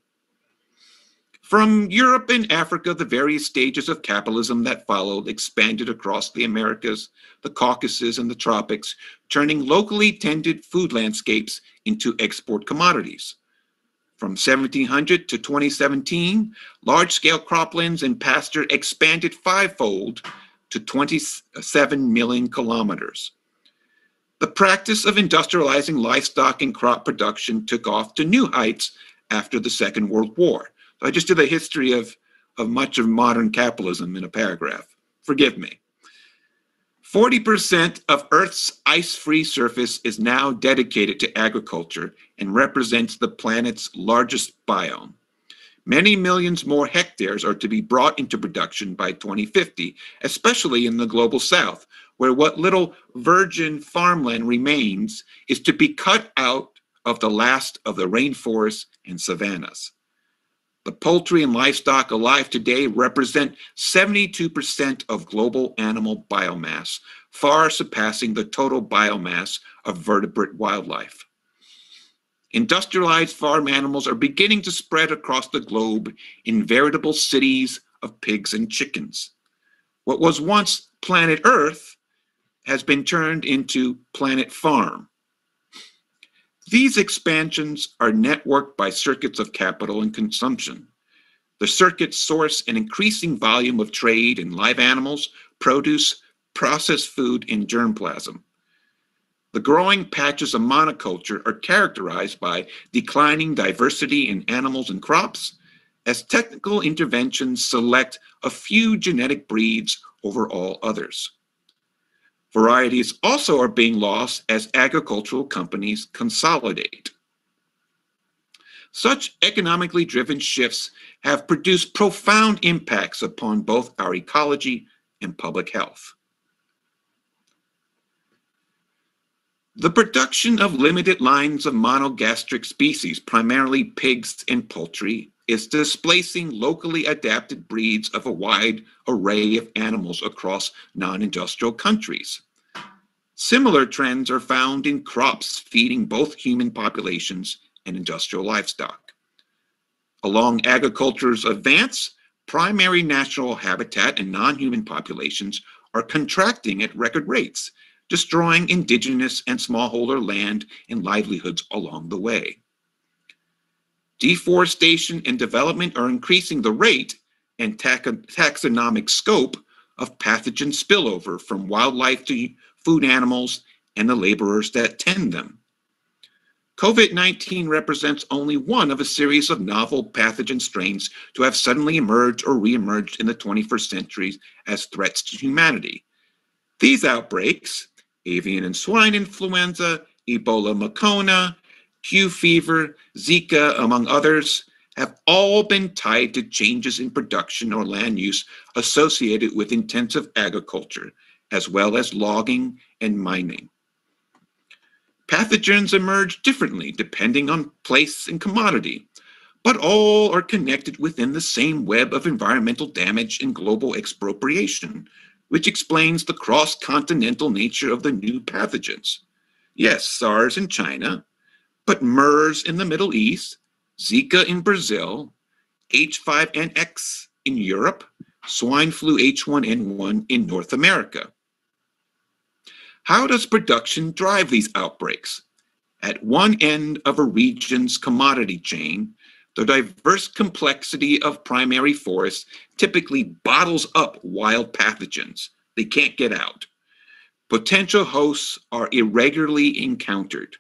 From Europe and Africa, the various stages of capitalism that followed expanded across the Americas, the Caucasus, and the tropics, turning locally tended food landscapes into export commodities. From 1700 to 2017, large-scale croplands and pasture expanded 5-fold to 27 million kilometers. The practice of industrializing livestock and crop production took off to new heights after the Second World War. I just did a history of much of modern capitalism in a paragraph. Forgive me. 40% of Earth's ice-free surface is now dedicated to agriculture and represents the planet's largest biome. Many millions more hectares are to be brought into production by 2050, especially in the global south, where what little virgin farmland remains is to be cut out of the last of the rainforests and savannas. The poultry and livestock alive today represent 72% of global animal biomass, far surpassing the total biomass of vertebrate wildlife. Industrialized farm animals are beginning to spread across the globe in veritable cities of pigs and chickens. What was once planet Earth has been turned into planet farm. These expansions are networked by circuits of capital and consumption. The circuits source an increasing volume of trade in live animals, produce, processed food, and germplasm. The growing patches of monoculture are characterized by declining diversity in animals and crops, as technical interventions select a few genetic breeds over all others. Varieties also are being lost as agricultural companies consolidate. Such economically driven shifts have produced profound impacts upon both our ecology and public health. The production of limited lines of monogastric species, primarily pigs and poultry, is displacing locally adapted breeds of a wide array of animals across non-industrial countries. Similar trends are found in crops feeding both human populations and industrial livestock. Along agriculture's advance, primary natural habitat and non-human populations are contracting at record rates, destroying indigenous and smallholder land and livelihoods along the way. Deforestation and development are increasing the rate and taxonomic scope of pathogen spillover from wildlife to food animals and the laborers that tend them. COVID-19 represents only one of a series of novel pathogen strains to have suddenly emerged or reemerged in the 21st century as threats to humanity. These outbreaks, avian and swine influenza, Ebola Macona, Q fever, Zika, among others, have all been tied to changes in production or land use associated with intensive agriculture, as well as logging and mining. Pathogens emerge differently depending on place and commodity, but all are connected within the same web of environmental damage and global expropriation, which explains the cross-continental nature of the new pathogens. Yes, SARS in China, but MERS in the Middle East, Zika in Brazil, H5N1 in Europe, swine flu H1N1 in North America. How does production drive these outbreaks? At one end of a region's commodity chain, the diverse complexity of primary forests typically bottles up wild pathogens. They can't get out. Potential hosts are irregularly encountered.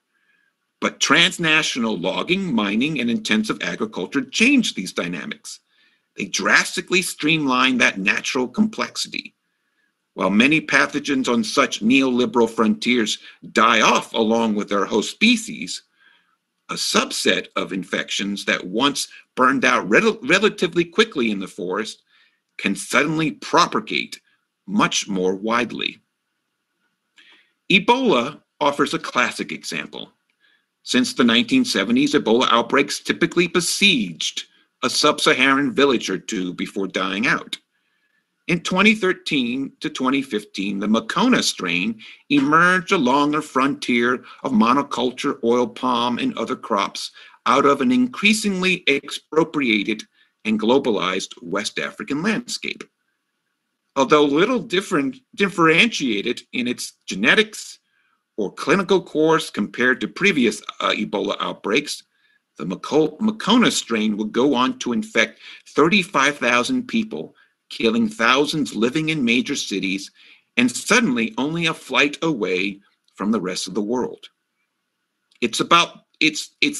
But transnational logging, mining, and intensive agriculture change these dynamics. They drastically streamline that natural complexity. While many pathogens on such neoliberal frontiers die off along with their host species, a subset of infections that once burned out relatively quickly in the forest can suddenly propagate much more widely. Ebola offers a classic example. Since the 1970s, Ebola outbreaks typically besieged a sub-Saharan village or two before dying out. In 2013 to 2015, the Macona strain emerged along the frontier of monoculture, oil palm, and other crops out of an increasingly expropriated and globalized West African landscape. Although little differentiated in its genetics or clinical course compared to previous Ebola outbreaks, the Macona strain would go on to infect 35,000 people, killing thousands living in major cities, and suddenly only a flight away from the rest of the world. It's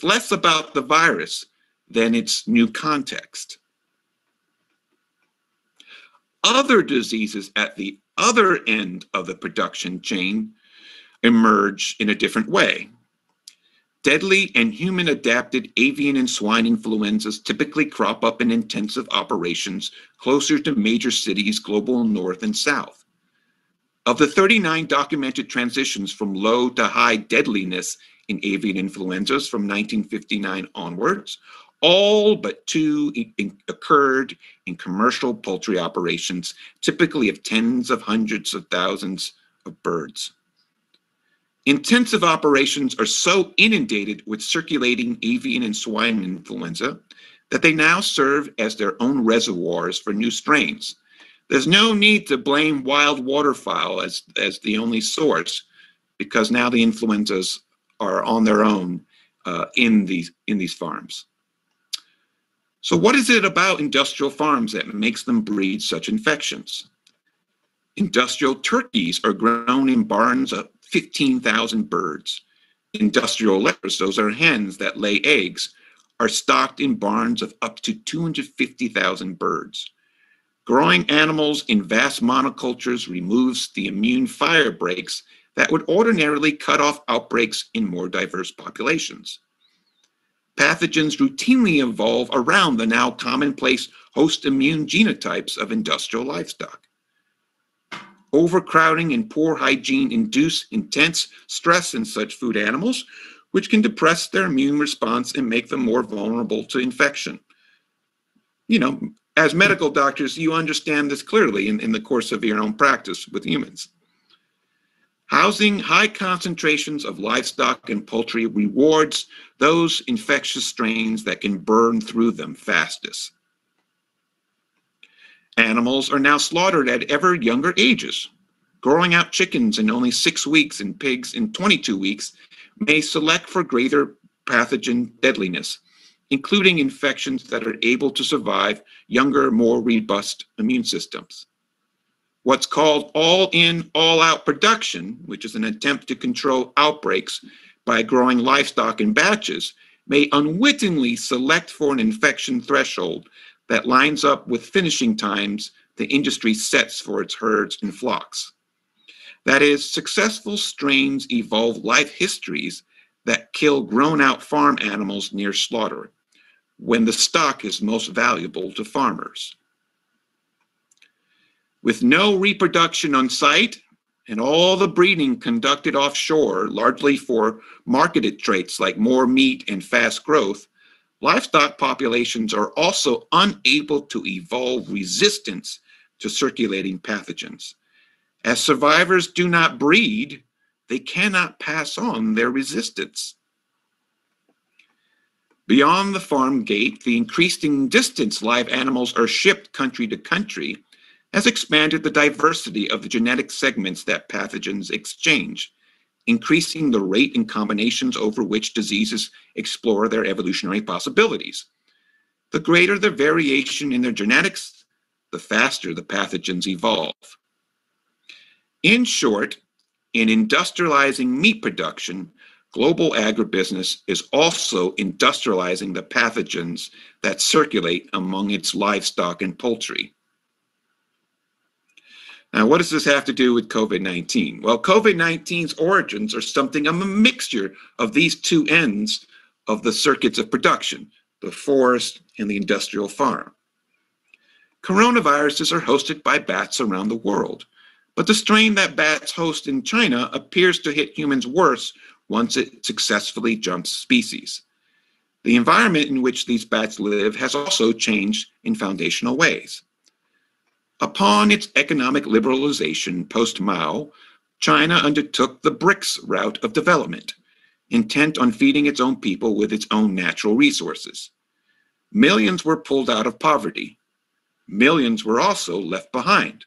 less about the virus than its new context. Other diseases at the other end of the production chain emerge in a different way. Deadly and human-adapted avian and swine influenzas typically crop up in intensive operations closer to major cities, global north and south. Of the 39 documented transitions from low to high deadliness in avian influenzas from 1959 onwards, all but 2 occurred in commercial poultry operations, typically of tens of hundreds of thousands of birds. Intensive operations are so inundated with circulating avian and swine influenza that they now serve as their own reservoirs for new strains. There's no need to blame wild waterfowl as the only source, because now the influenzas are on their own in these farms. So what is it about industrial farms that makes them breed such infections? Industrial turkeys are grown in barns of 15,000 birds. Industrial layers, those are hens that lay eggs, are stocked in barns of up to 250,000 birds. Growing animals in vast monocultures removes the immune fire breaks that would ordinarily cut off outbreaks in more diverse populations. Pathogens routinely evolve around the now commonplace host immune genotypes of industrial livestock. Overcrowding and poor hygiene induce intense stress in such food animals, which can depress their immune response and make them more vulnerable to infection. as medical doctors, you understand this clearly in the course of your own practice with humans. Housing high concentrations of livestock and poultry rewards those infectious strains that can burn through them fastest. Animals are now slaughtered at ever younger ages. Growing out chickens in only 6 weeks and pigs in 22 weeks may select for greater pathogen deadliness, including infections that are able to survive younger, more robust immune systems. What's called all-in, all-out production, which is an attempt to control outbreaks by growing livestock in batches, may unwittingly select for an infection threshold that lines up with finishing times the industry sets for its herds and flocks. That is, successful strains evolve life histories that kill grown-out farm animals near slaughter, when the stock is most valuable to farmers. With no reproduction on site and all the breeding conducted offshore, largely for marketed traits like more meat and fast growth, livestock populations are also unable to evolve resistance to circulating pathogens. As survivors do not breed, they cannot pass on their resistance. Beyond the farm gate, the increasing distance live animals are shipped country to country has expanded the diversity of the genetic segments that pathogens exchange, increasing the rate and combinations over which diseases explore their evolutionary possibilities. The greater the variation in their genetics, the faster the pathogens evolve. In short, in industrializing meat production, global agribusiness is also industrializing the pathogens that circulate among its livestock and poultry. Now, what does this have to do with COVID-19? Well, COVID-19's origins are something of a mixture of these two ends of the circuits of production, the forest and the industrial farm. Coronaviruses are hosted by bats around the world, but the strain that bats host in China appears to hit humans worse once it successfully jumps species. The environment in which these bats live has also changed in foundational ways. Upon its economic liberalization post-Mao, China undertook the BRICS route of development, intent on feeding its own people with its own natural resources. Millions were pulled out of poverty. Millions were also left behind.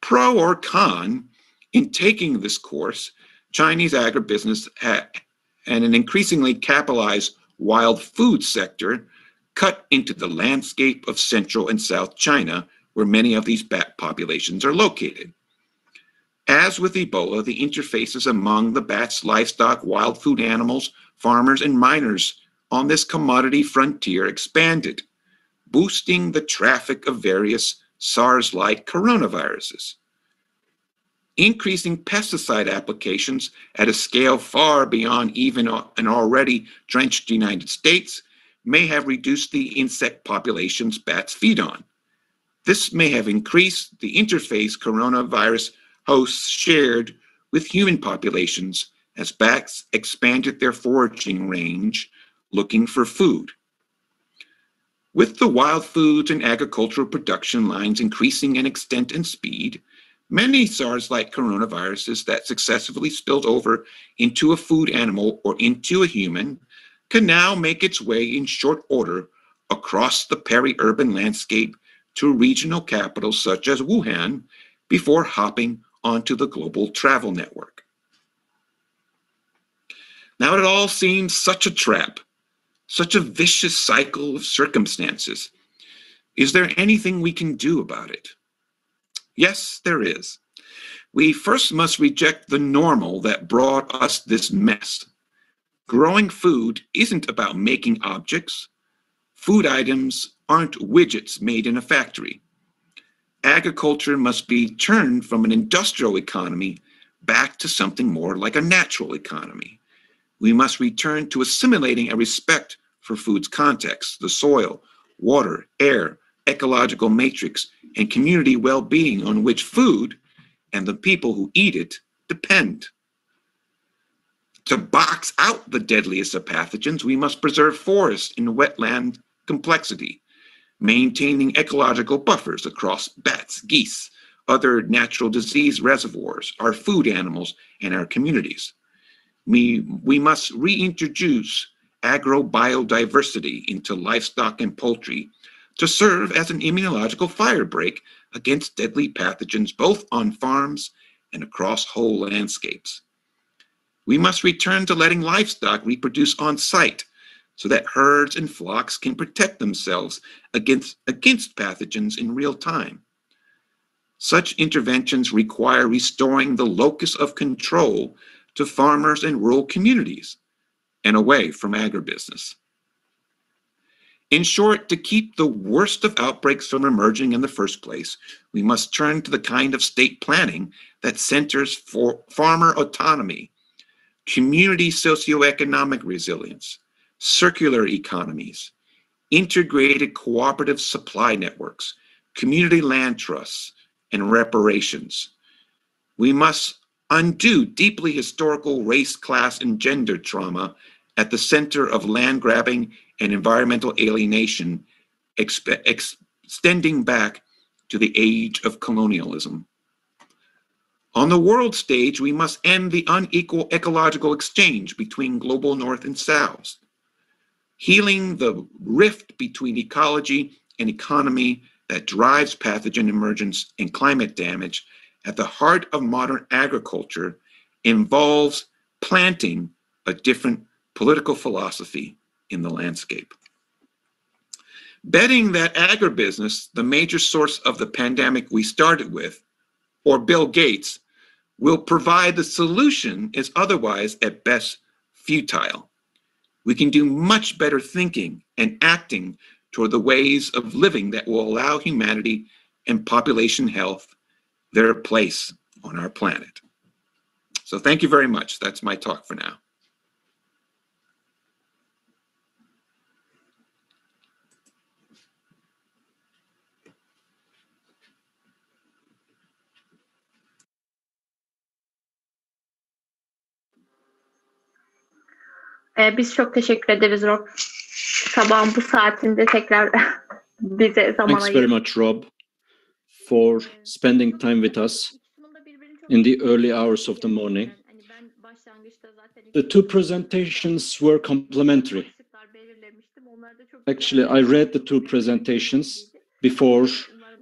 Pro or con, in taking this course, Chinese agribusiness and an increasingly capitalized wild food sector cut into the landscape of Central and South China, where many of these bat populations are located. As with Ebola, the interfaces among the bats, livestock, wild food animals, farmers, and miners on this commodity frontier expanded, boosting the traffic of various SARS-like coronaviruses. Increasing pesticide applications at a scale far beyond even an already drenched United States may have reduced the insect populations bats feed on. This may have increased the interface coronavirus hosts shared with human populations as bats expanded their foraging range looking for food. With the wild foods and agricultural production lines increasing in extent and speed, many SARS-like coronaviruses that successfully spilled over into a food animal or into a human can now make its way in short order across the peri-urban landscape to regional capitals such as Wuhan before hopping onto the global travel network. Now it all seems such a trap, such a vicious cycle of circumstances. Is there anything we can do about it? Yes, there is. We first must reject the normal that brought us this mess. Growing food isn't about making objects. Food items aren't widgets made in a factory. Agriculture must be turned from an industrial economy back to something more like a natural economy. We must return to assimilating a respect for food's context, the soil, water, air, ecological matrix, and community well-being on which food and the people who eat it depend. To box out the deadliest of pathogens, we must preserve forests in wetland complexity, maintaining ecological buffers across bats, geese, other natural disease reservoirs, our food animals, and our communities. We must reintroduce agrobiodiversity into livestock and poultry to serve as an immunological firebreak against deadly pathogens both on farms and across whole landscapes. We must return to letting livestock reproduce on site so that herds and flocks can protect themselves against pathogens in real time. Such interventions require restoring the locus of control to farmers and rural communities and away from agribusiness. In short, to keep the worst of outbreaks from emerging in the first place, we must turn to the kind of state planning that centers for farmer autonomy, community socioeconomic resilience, circular economies, integrated cooperative supply networks, community land trusts, and reparations. We must undo deeply historical race, class, and gender trauma at the center of land grabbing and environmental alienation, extending back to the age of colonialism. On the world stage, we must end the unequal ecological exchange between global North and South, healing the rift between ecology and economy that drives pathogen emergence and climate damage at the heart of modern agriculture involves planting a different political philosophy in the landscape. Betting that agribusiness, the major source of the pandemic we started with, or Bill Gates, will provide the solution is otherwise at best futile. We can do much better thinking and acting toward the ways of living that will allow humanity and population health their place on our planet. So thank you very much. That's my talk for now. Biz çok teşekkür ederiz Rob. Sabahın bu saatinde tekrar bize zaman Thanks very much, Rob, for spending time with us in the early hours of the morning. The two presentations were complementary. Actually, I read the two presentations before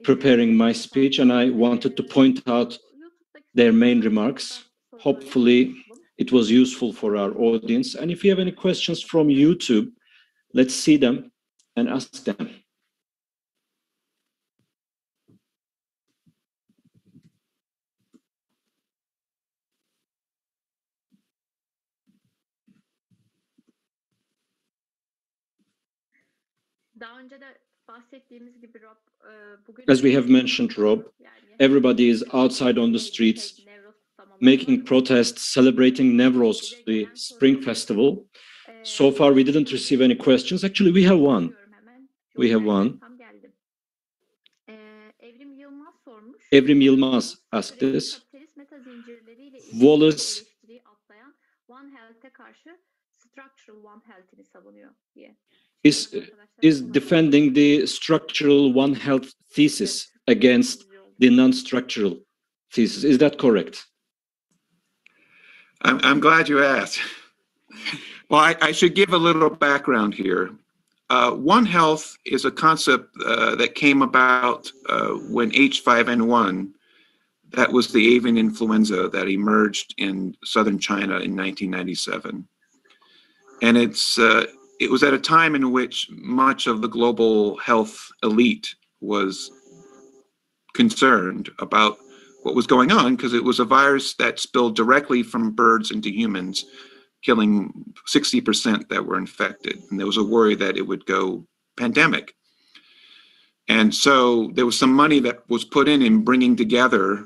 preparing my speech, and I wanted to point out their main remarks. Hopefully, it was useful for our audience. And if you have any questions from YouTube, let's see them and ask them. As we have mentioned, Rob, everybody is outside on the streets, making protests, celebrating Nevros, the Spring Festival. So far, we didn't receive any questions. Actually, we have one. We have one. Evrim Yılmaz asked this. Wallace is defending the structural One Health thesis against the non-structural thesis. Is that correct? I'm glad you asked. Well, I should give a little background here. One Health is a concept that came about when H5N1, that was the avian influenza that emerged in southern China in 1997. And it was at a time in which much of the global health elite was concerned about what was going on, because it was a virus that spilled directly from birds into humans, killing 60% that were infected. And there was a worry that it would go pandemic. And so there was some money that was put in bringing together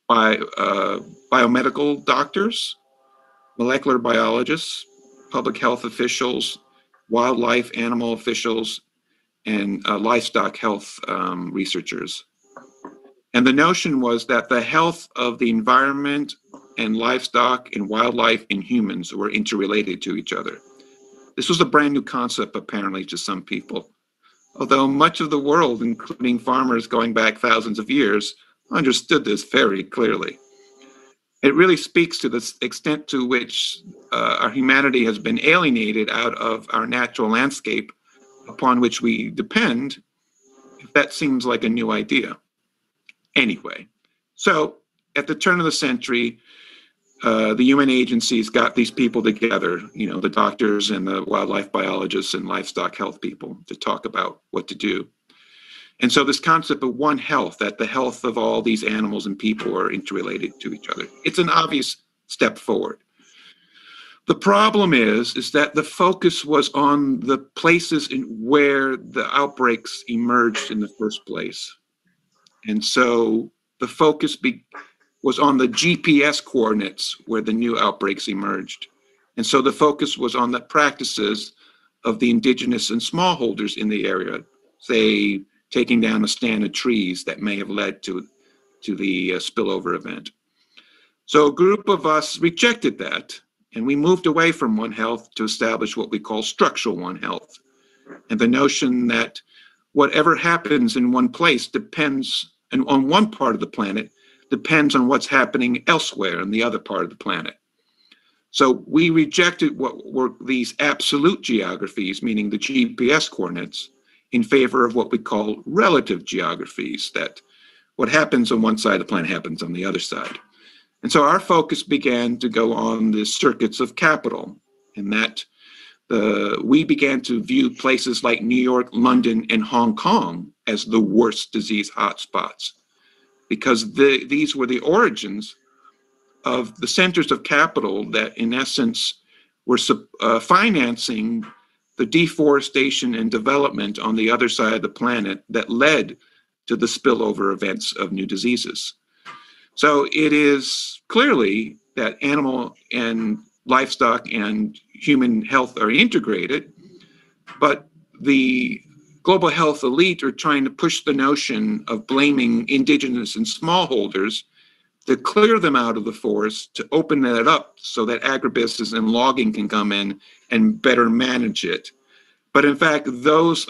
biomedical doctors, molecular biologists, public health officials, wildlife animal officials, and livestock health researchers. And the notion was that the health of the environment and livestock and wildlife and humans were interrelated to each other. This was a brand new concept, apparently, to some people. although much of the world, including farmers going back thousands of years, understood this very clearly. It really speaks to the extent to which our humanity has been alienated out of our natural landscape upon which we depend, if that seems like a new idea. Anyway, so at the turn of the century, the UN agencies got these people together, the doctors and the wildlife biologists and livestock health people, to talk about what to do. And so this concept of One Health, that the health of all these animals and people are interrelated to each other, it's an obvious step forward. The problem is that the focus was on the places where the outbreaks emerged in the first place. And so the focus was on the GPS coordinates where the new outbreaks emerged. And so the focus was on the practices of the indigenous and smallholders in the area, say, taking down a stand of trees that may have led to the spillover event. So a group of us rejected that, and we moved away from One Health to establish what we call structural One Health, and the notion that whatever happens in one place depends, and on one part of the planet, depends on what's happening elsewhere in the other part of the planet. So we rejected what were these absolute geographies, meaning the GPS coordinates, in favor of what we call relative geographies, that what happens on one side of the planet happens on the other side. And so our focus began to go on the circuits of capital, and that we began to view places like New York, London, and Hong Kong as the worst disease hotspots, because these were the origins of the centers of capital that, in essence, were financing the deforestation and development on the other side of the planet that led to the spillover events of new diseases. So it is clearly that animal and livestock and human health are integrated, but the global health elite are trying to push the notion of blaming indigenous and smallholders to clear them out of the forest, to open that up so that agribusiness and logging can come in and better manage it. But in fact, those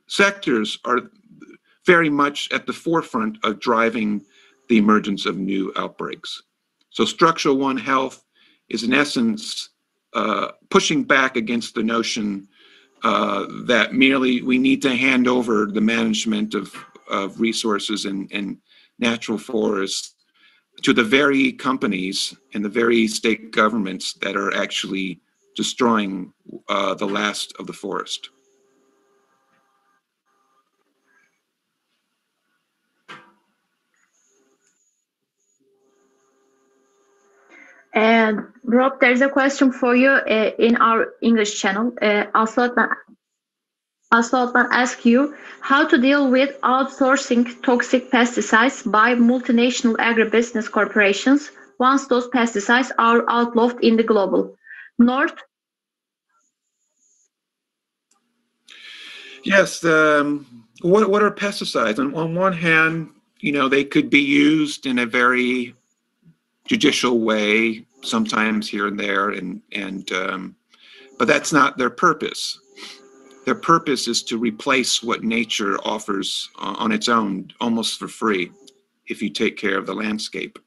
sectors are very much at the forefront of driving the emergence of new outbreaks. So structural One Health is in essence pushing back against the notion that merely we need to hand over the management of resources and natural forests to the very companies and the very state governments that are actually destroying the last of the forest. And Rob, there's a question for you in our English channel. Aslatman asks you how to deal with outsourcing toxic pesticides by multinational agribusiness corporations once those pesticides are outlawed in the global north. Yes. What are pesticides? On one hand, they could be used in a very judicial way, sometimes here and there, but that's not their purpose. Their purpose is to replace what nature offers on its own, almost for free, if you take care of the landscape.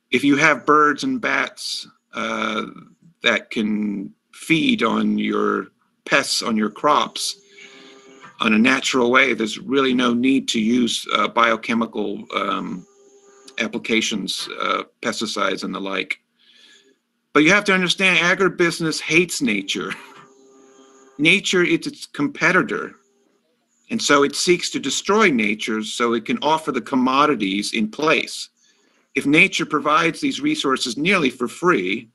If you have birds and bats that can feed on your pests, on your crops, in a natural way, there's really no need to use biochemical applications, pesticides and the like. But you have to understand, agribusiness hates nature. Nature is its competitor. And so it seeks to destroy nature so it can offer the commodities in place. If nature provides these resources nearly for free,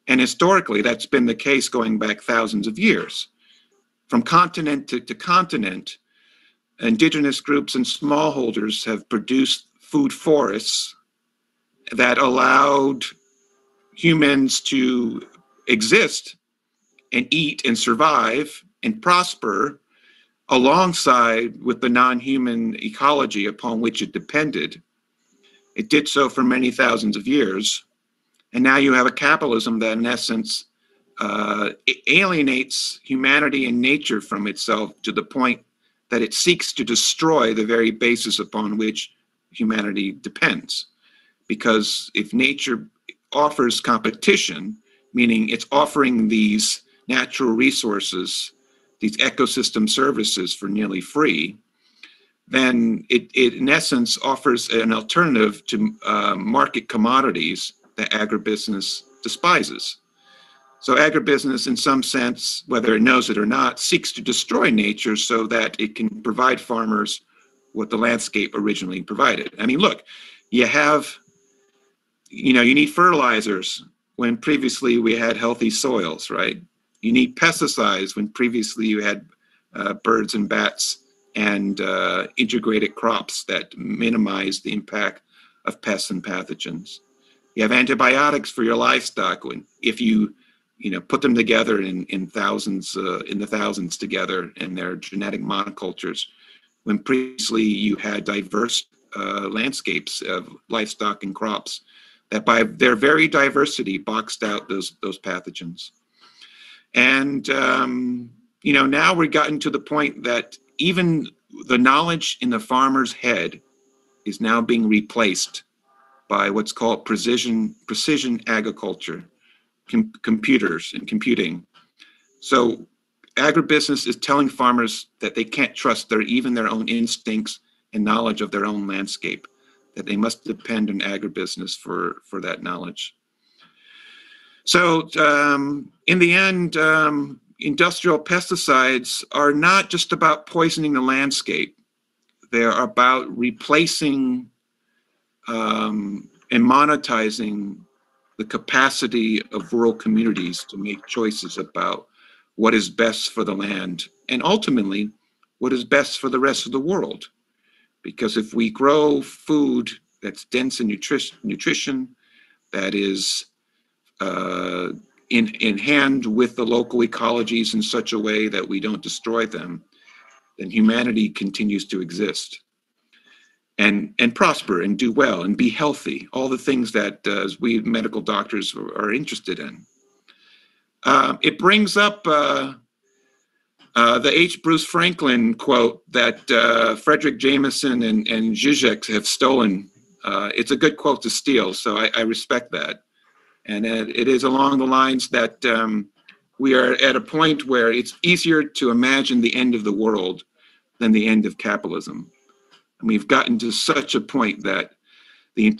and historically that's been the case going back thousands of years, from continent to continent, indigenous groups and smallholders have produced food forests that allowed humans to exist and eat and survive and prosper alongside with the non-human ecology upon which it depended. It did so for many thousands of years. And now you have a capitalism that in essence alienates humanity and nature from itself to the point that it seeks to destroy the very basis upon which humanity depends. Because if nature offers competition, meaning it's offering these natural resources, these ecosystem services for nearly free, then it in essence offers an alternative to market commodities that agribusiness despises. So agribusiness, in some sense, whether it knows it or not, seeks to destroy nature so that it can provide farmers what the landscape originally provided. I mean, look, you need fertilizers when previously we had healthy soils, right? You need pesticides when previously you had birds and bats and integrated crops that minimize the impact of pests and pathogens. You have antibiotics for your livestock if you put them together in thousands, in the thousands together in their genetic monocultures, when previously you had diverse landscapes of livestock and crops that by their very diversity boxed out those pathogens. And, now we've gotten to the point that even the knowledge in the farmer's head is now being replaced by what's called precision agriculture, computers and computing. So agribusiness is telling farmers that they can't trust even their own instincts and knowledge of their own landscape, that they must depend on agribusiness for that knowledge. So in the end, industrial pesticides are not just about poisoning the landscape. They're about replacing and monetizing the capacity of rural communities to make choices about what is best for the land and ultimately what is best for the rest of the world. Because if we grow food that's dense in nutrition, that is in hand with the local ecologies in such a way that we don't destroy them, then humanity continues to exist and prosper and do well and be healthy, all the things that as we medical doctors are interested in. It brings up the H. Bruce Franklin quote that Frederick Jameson and Zizek have stolen. It's a good quote to steal, so I respect that. And it is along the lines that we are at a point where it's easier to imagine the end of the world than the end of capitalism. And we've gotten to such a point that the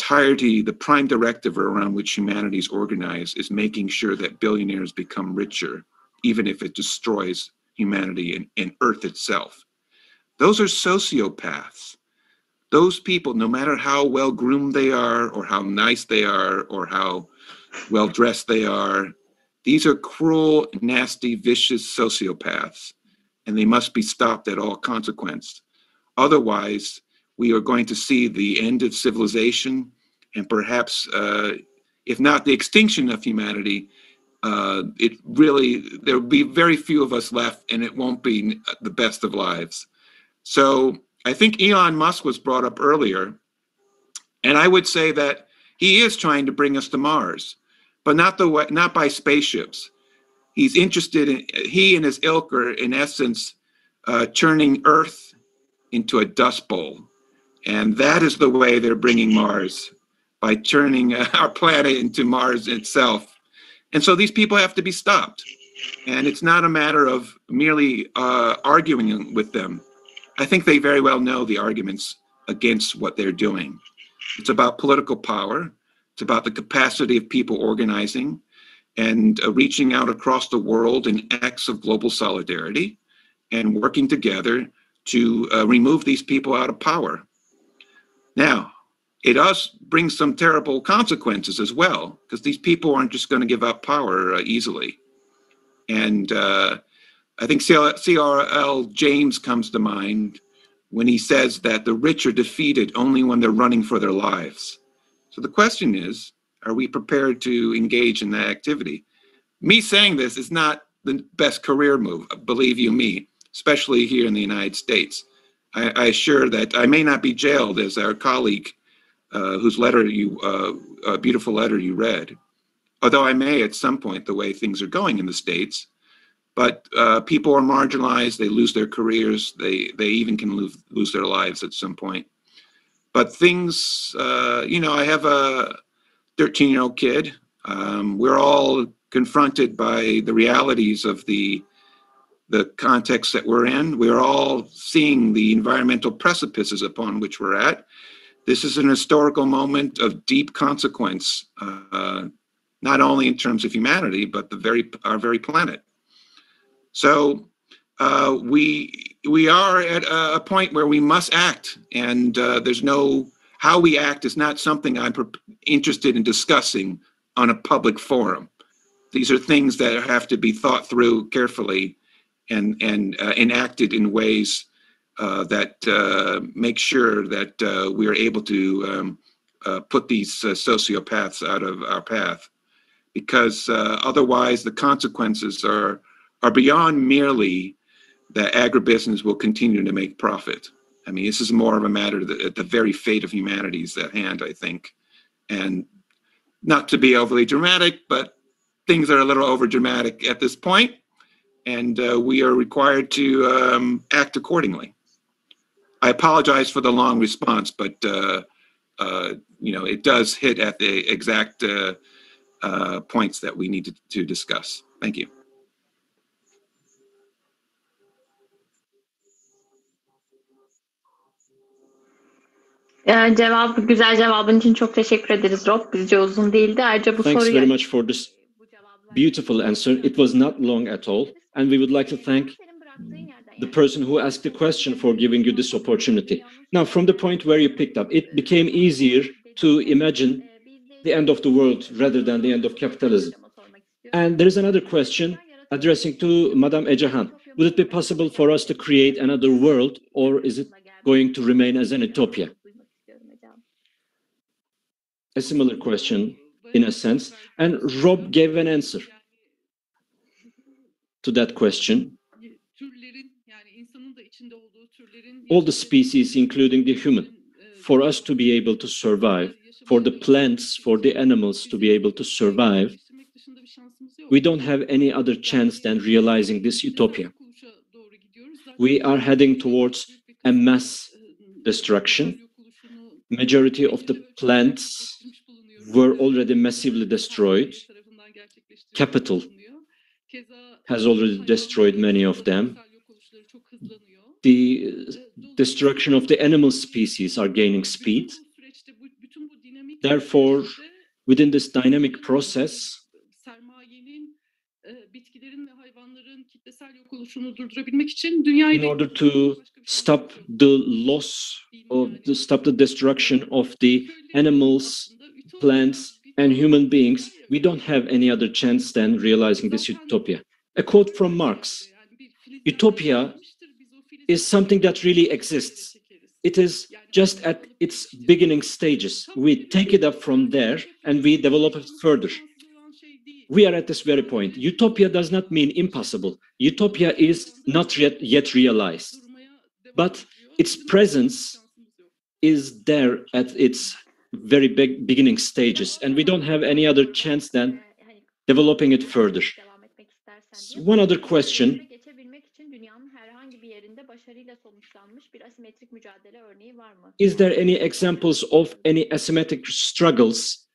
prime directive around which humanity is organized is making sure that billionaires become richer, even if it destroys humanity and Earth itself. Those are sociopaths. Those people, no matter how well groomed they are, or how nice they are, or how well dressed they are, these are cruel, nasty, vicious sociopaths, and they must be stopped at all consequence. Otherwise, we are going to see the end of civilization and perhaps, if not the extinction of humanity, there will be very few of us left, and it won't be the best of lives. So I think Elon Musk was brought up earlier, and I would say that he is trying to bring us to Mars, but not by spaceships. He's interested in, he and his ilk are in essence turning Earth into a dust bowl. And that is the way they're bringing Mars, by turning our planet into Mars itself. And so these people have to be stopped. And it's not a matter of merely arguing with them. I think they very well know the arguments against what they're doing. It's about political power. It's about the capacity of people organizing and reaching out across the world in acts of global solidarity and working together to remove these people out of power. Now, it does bring some terrible consequences as well, because these people aren't just going to give up power easily. And I think C.R.L. James comes to mind when he says that the rich are defeated only when they're running for their lives. So the question is, are we prepared to engage in that activity? Me saying this is not the best career move, believe you me, especially here in the United States. I assure that I may not be jailed as our colleague whose letter beautiful letter you read. although I may at some point, the way things are going in the States. But people are marginalized. They lose their careers. They even can lose their lives at some point. But things, I have a 13-year-old kid. We're all confronted by the realities of the context that we're in. We're all seeing the environmental precipices upon which we're at. This is an historical moment of deep consequence, not only in terms of humanity, but our very planet. So we are at a point where we must act, and how we act is not something I'm interested in discussing on a public forum. These are things that have to be thought through carefully and enacted in ways that make sure that we are able to put these sociopaths out of our path, because otherwise the consequences are beyond merely that agribusiness will continue to make profit. I mean, this is more of a matter that the very fate of humanity is at hand, I think. And not to be overly dramatic, but things are a little over dramatic at this point, and we are required to act accordingly. I apologize for the long response, but it does hit at the exact points that we need to discuss. Thank you. Güzel cevabın için çok teşekkür ederiz Rob. Bizce uzun değildi. Ayrıca bu Thanks soruyu... very much for this beautiful answer. It was not long at all. And we would like to thank the person who asked the question for giving you this opportunity. Now, from the point where you picked up, it became easier to imagine the end of the world rather than the end of capitalism. And there is another question addressing to Madame Ejahan. Would it be possible for us to create another world, or is it going to remain as an utopia? A similar question, in a sense, and Rob gave an answer to that question. All the species, including the human, for us to be able to survive, for the plants, for the animals to be able to survive, we don't have any other chance than realizing this utopia. We are heading towards a mass destruction. Majority of the plants were already massively destroyed. Capital has already destroyed many of them. The destruction of the animal species are gaining speed. Therefore, within this dynamic process, in order to stop the loss stop the destruction of the animals, plants, and human beings, we don't have any other chance than realizing this utopia. A quote from Marx: utopia is something that really exists. It is just at its beginning stages. We take it up from there and we develop it further. We are at this very point. Utopia does not mean impossible. Utopia is not yet realized, but its presence is there at its very beginning stages, and we don't have any other chance than developing it further. One other question. Is there any examples of any asymmetric struggles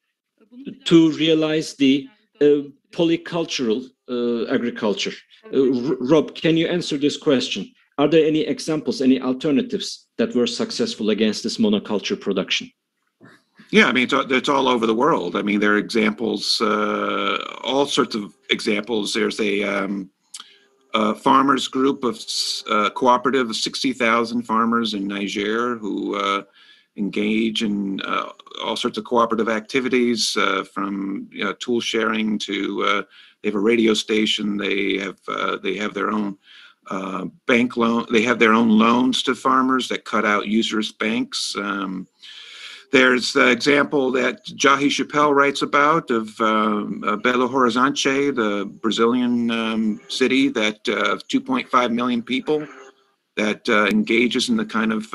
to realize the polycultural agriculture? Rob, can you answer this question? Are there any examples, any alternatives that were successful against this monoculture production? Yeah, I mean, it's all over the world. I mean, there are examples, all sorts of examples. There's a farmers group of cooperative of 60,000 farmers in Niger who engage in all sorts of cooperative activities, from tool sharing to they have a radio station. They have their own bank loan. They have their own loans to farmers that cut out usurious banks. There's the example that Jahi Chappelle writes about of Belo Horizonte, the Brazilian city that 2.5 million people that engages in the kind of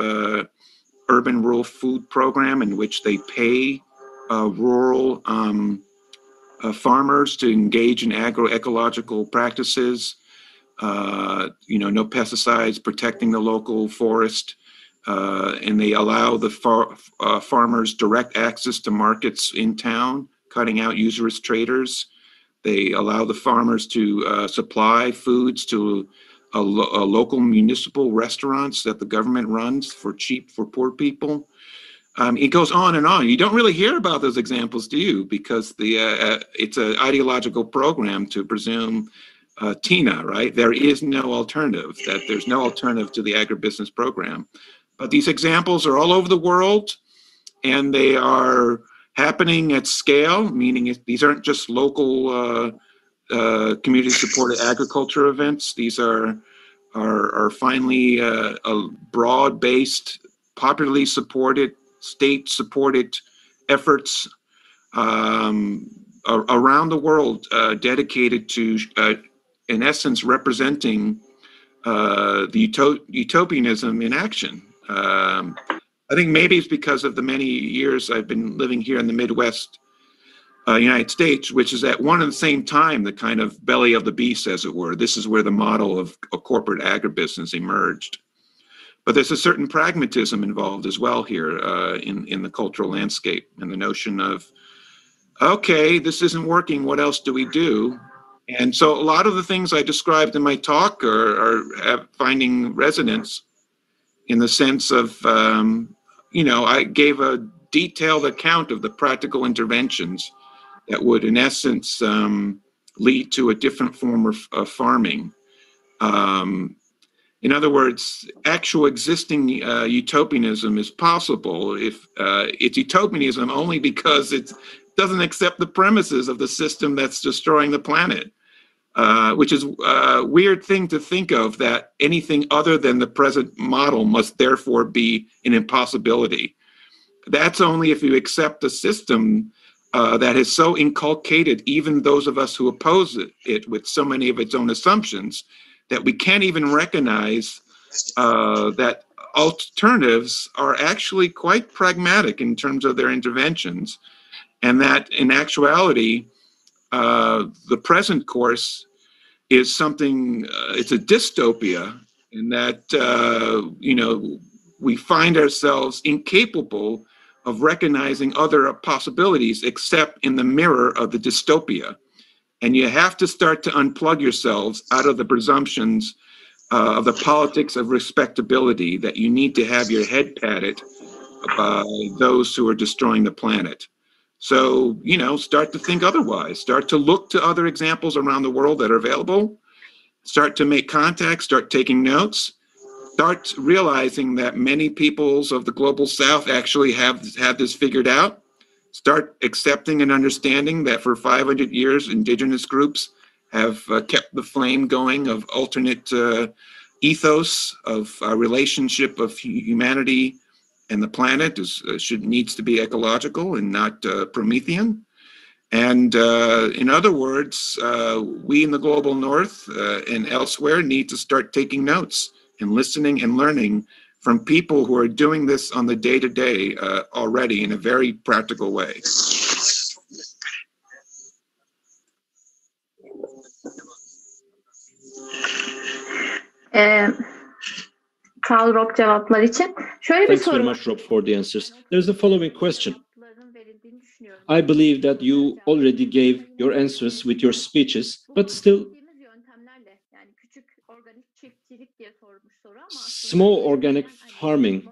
urban rural food program in which they pay rural farmers to engage in agroecological practices, no pesticides, protecting the local forest, and they allow the farmers direct access to markets in town, cutting out usurious traders. They allow the farmers to supply foods to a local municipal restaurants that the government runs for cheap for poor people. It goes on and on. You don't really hear about those examples, do you? Because it's an ideological program to presume TINA, right? There is no alternative, that there's no alternative to the agribusiness program. But these examples are all over the world, and they are happening at scale, meaning these aren't just local community-supported agriculture events. These are finally a broad-based, popularly supported, state-supported efforts around the world dedicated to, in essence, representing the utopianism in action. I think maybe it's because of the many years I've been living here in the Midwest United States, which is at one and the same time the kind of belly of the beast, as it were. This is where the model of a corporate agribusiness emerged. But there's a certain pragmatism involved as well here in the cultural landscape, and the notion of, okay, this isn't working, what else do we do? And so a lot of the things I described in my talk are finding resonance in the sense of, I gave a detailed account of the practical interventions that would, in essence, lead to a different form of farming. In other words, actual existing utopianism is possible if it's utopianism only because it doesn't accept the premises of the system that's destroying the planet, which is a weird thing to think of, that anything other than the present model must therefore be an impossibility. That's only if you accept a system that has so inculcated even those of us who oppose it with so many of its own assumptions that we can't even recognize that alternatives are actually quite pragmatic in terms of their interventions, and that in actuality, the present course is something, it's a dystopia, in that, we find ourselves incapable of recognizing other possibilities except in the mirror of the dystopia. And you have to start to unplug yourselves out of the presumptions of the politics of respectability that you need to have your head patted by those who are destroying the planet. So, start to think otherwise. Start to look to other examples around the world that are available. Start to make contacts, start taking notes. Start realizing that many peoples of the global South actually have this figured out. Start accepting and understanding that for 500 years, indigenous groups have kept the flame going of alternate ethos of relationship of humanity and the planet needs to be ecological and not Promethean. And in other words, we in the global North and elsewhere need to start taking notes and listening and learning from people who are doing this on the day-to-day already in a very practical way. Sağ ol Rob cevaplar için. Şöyle Thanks very much, Rob, for the answers. There's the following question. I believe that you already gave your answers with your speeches, but still, small organic farming,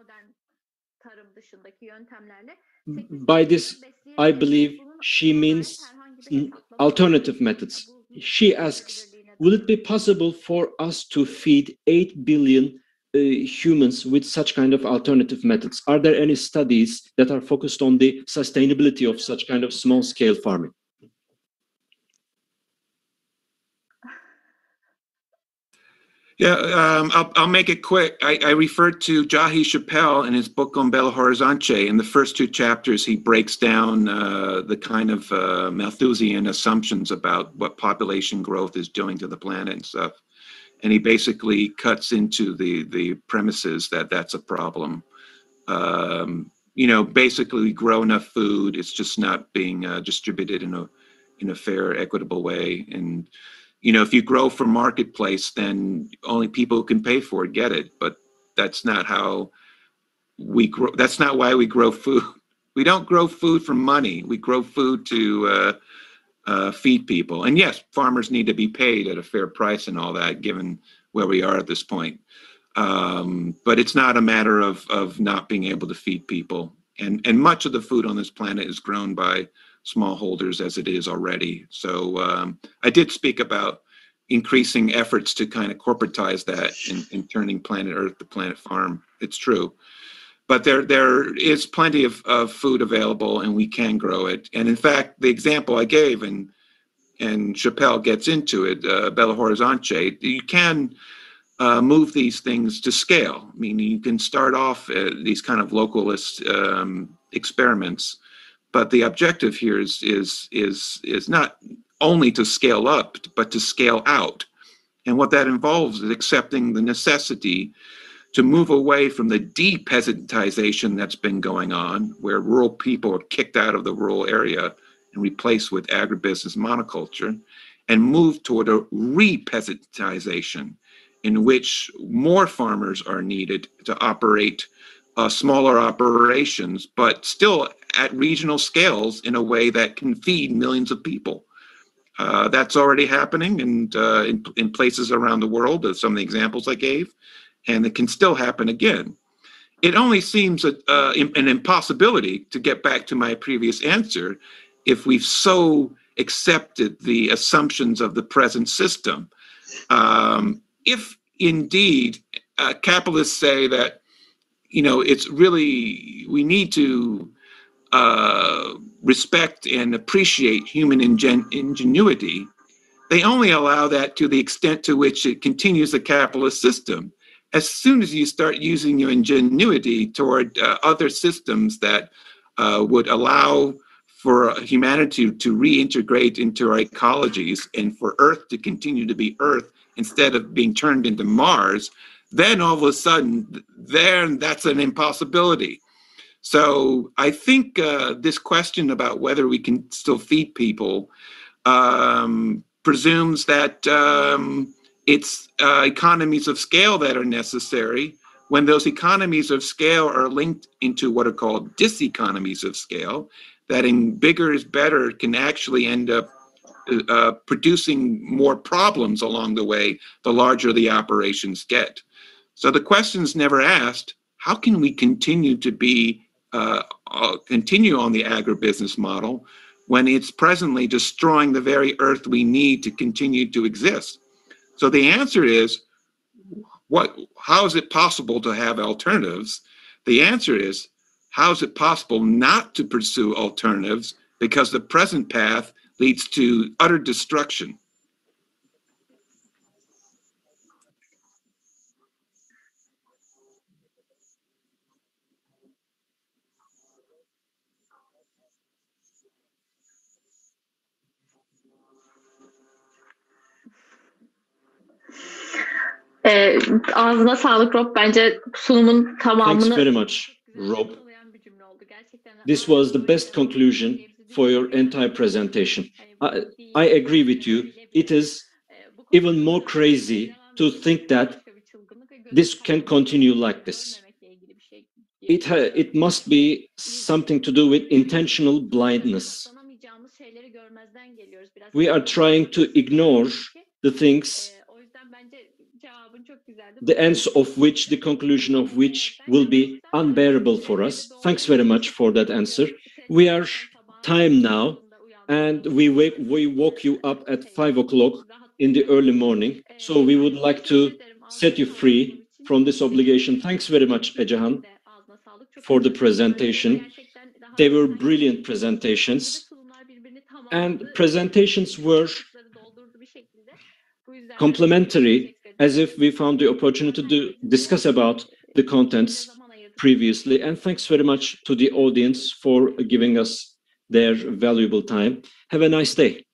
by this, I believe she means alternative methods. She asks, will it be possible for us to feed 8 billion humans with such kind of alternative methods? Are there any studies that are focused on the sustainability of such kind of small-scale farming? Yeah, I'll make it quick. I referred to Jahi Chappelle in his book on Belo Horizonte. In the first 2 chapters, he breaks down the kind of Malthusian assumptions about what population growth is doing to the planet and stuff. And he basically cuts into the premises that that's a problem. Basically we grow enough food, it's just not being distributed in a fair, equitable way. And, you know, if you grow for marketplace, then only people who can pay for it get it. But that's not how we grow. That's not why we grow food. We don't grow food for money. We grow food to feed people. And yes, farmers need to be paid at a fair price and all that, given where we are at this point. But it's not a matter of not being able to feed people. And much of the food on this planet is grown by smallholders as it is already. So I did speak about increasing efforts to kind of corporatize that and turning planet Earth to Planet Farm. It's true. But there is plenty of food available, and we can grow it. And in fact, the example I gave, and Chappelle gets into it, Belo Horizonte, you can move these things to scale. I mean, you can start off these kind of localist experiments, but the objective here is not only to scale up, but to scale out. And what that involves is accepting the necessity to move away from the de-peasantization that's been going on, where rural people are kicked out of the rural area and replaced with agribusiness monoculture, and move toward a re-peasantization in which more farmers are needed to operate smaller operations, but still at regional scales in a way that can feed millions of people. That's already happening in places around the world, some of the examples I gave. And it can still happen again. It only seems an impossibility, to get back to my previous answer, if we've so accepted the assumptions of the present system. If indeed capitalists say that, you know, it's really, we need to respect and appreciate human ingenuity, they only allow that to the extent to which it continues the capitalist system. As soon as you start using your ingenuity toward other systems that would allow for humanity to reintegrate into our ecologies and for Earth to continue to be Earth instead of being turned into Mars, then all of a sudden, then that's an impossibility. So I think this question about whether we can still feed people presumes that it's economies of scale that are necessary, when those economies of scale are linked into what are called diseconomies of scale, that in bigger is better can actually end up producing more problems along the way, the larger the operations get. So the question's never asked, how can we continue to be, continue on the agribusiness model when it's presently destroying the very earth we need to continue to exist? So the answer is, how is it possible to have alternatives? The answer is, how is it possible not to pursue alternatives, because the present path leads to utter destruction? Ağzına sağlık Rob. Bence sunumun tamamını... Thanks very much, Rob. This was the best conclusion for your entire presentation. I agree with you. It is even more crazy to think that this can continue like this. It must be something to do with intentional blindness. We are trying to ignore the things, the ends of which, the conclusion of which will be unbearable for us. Thanks very much for that answer. We are time now, and we woke you up at 5 o'clock in the early morning. So we would like to set you free from this obligation. Thanks very much, Ejahan, for the presentation. They were brilliant presentations, and presentations were complementary, as if we found the opportunity to discuss about the contents previously. And thanks very much to the audience for giving us their valuable time. Have a nice day.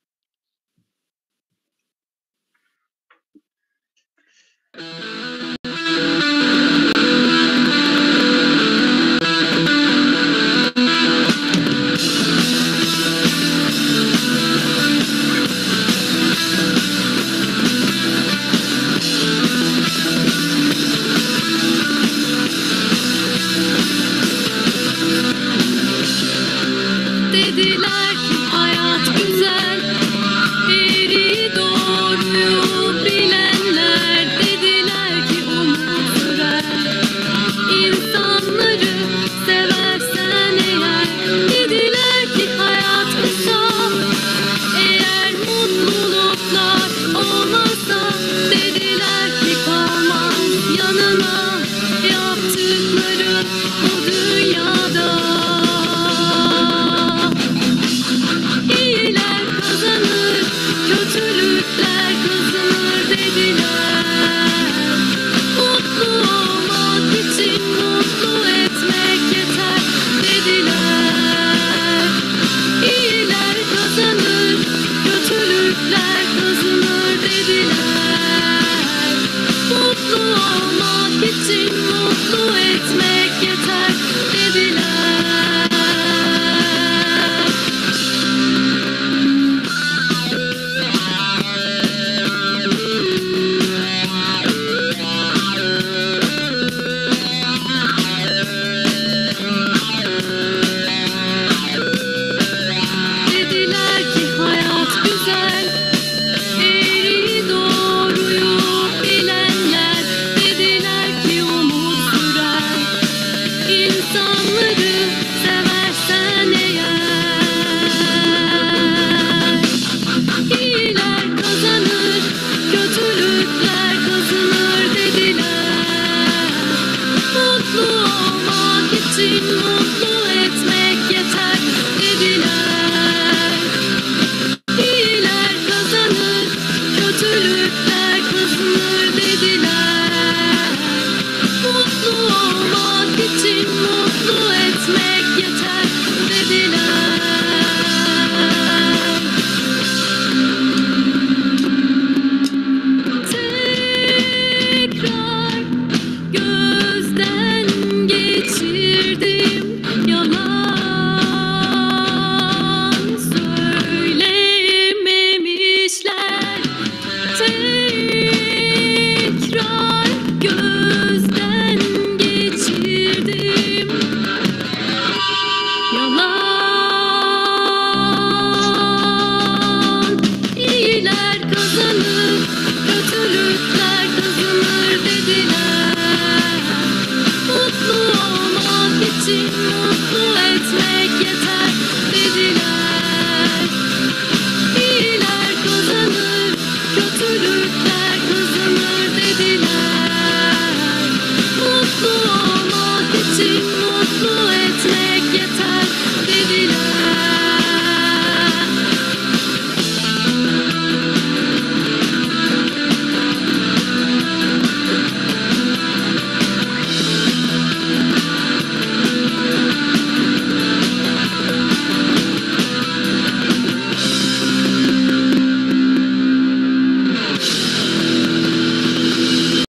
İyiler kazanır, kötülükler kazanır dediler. Mutlu olmak için mutlu etmek yeter dediler. İyiler kazanır, kötülükler kazanır dediler. Mutlu olmak için mutlu etmek yeter dediler. Tekrar gözden geçirdim yalan söylememişler. Tekrar gözden geçirdim yalan. İyiler kazanır,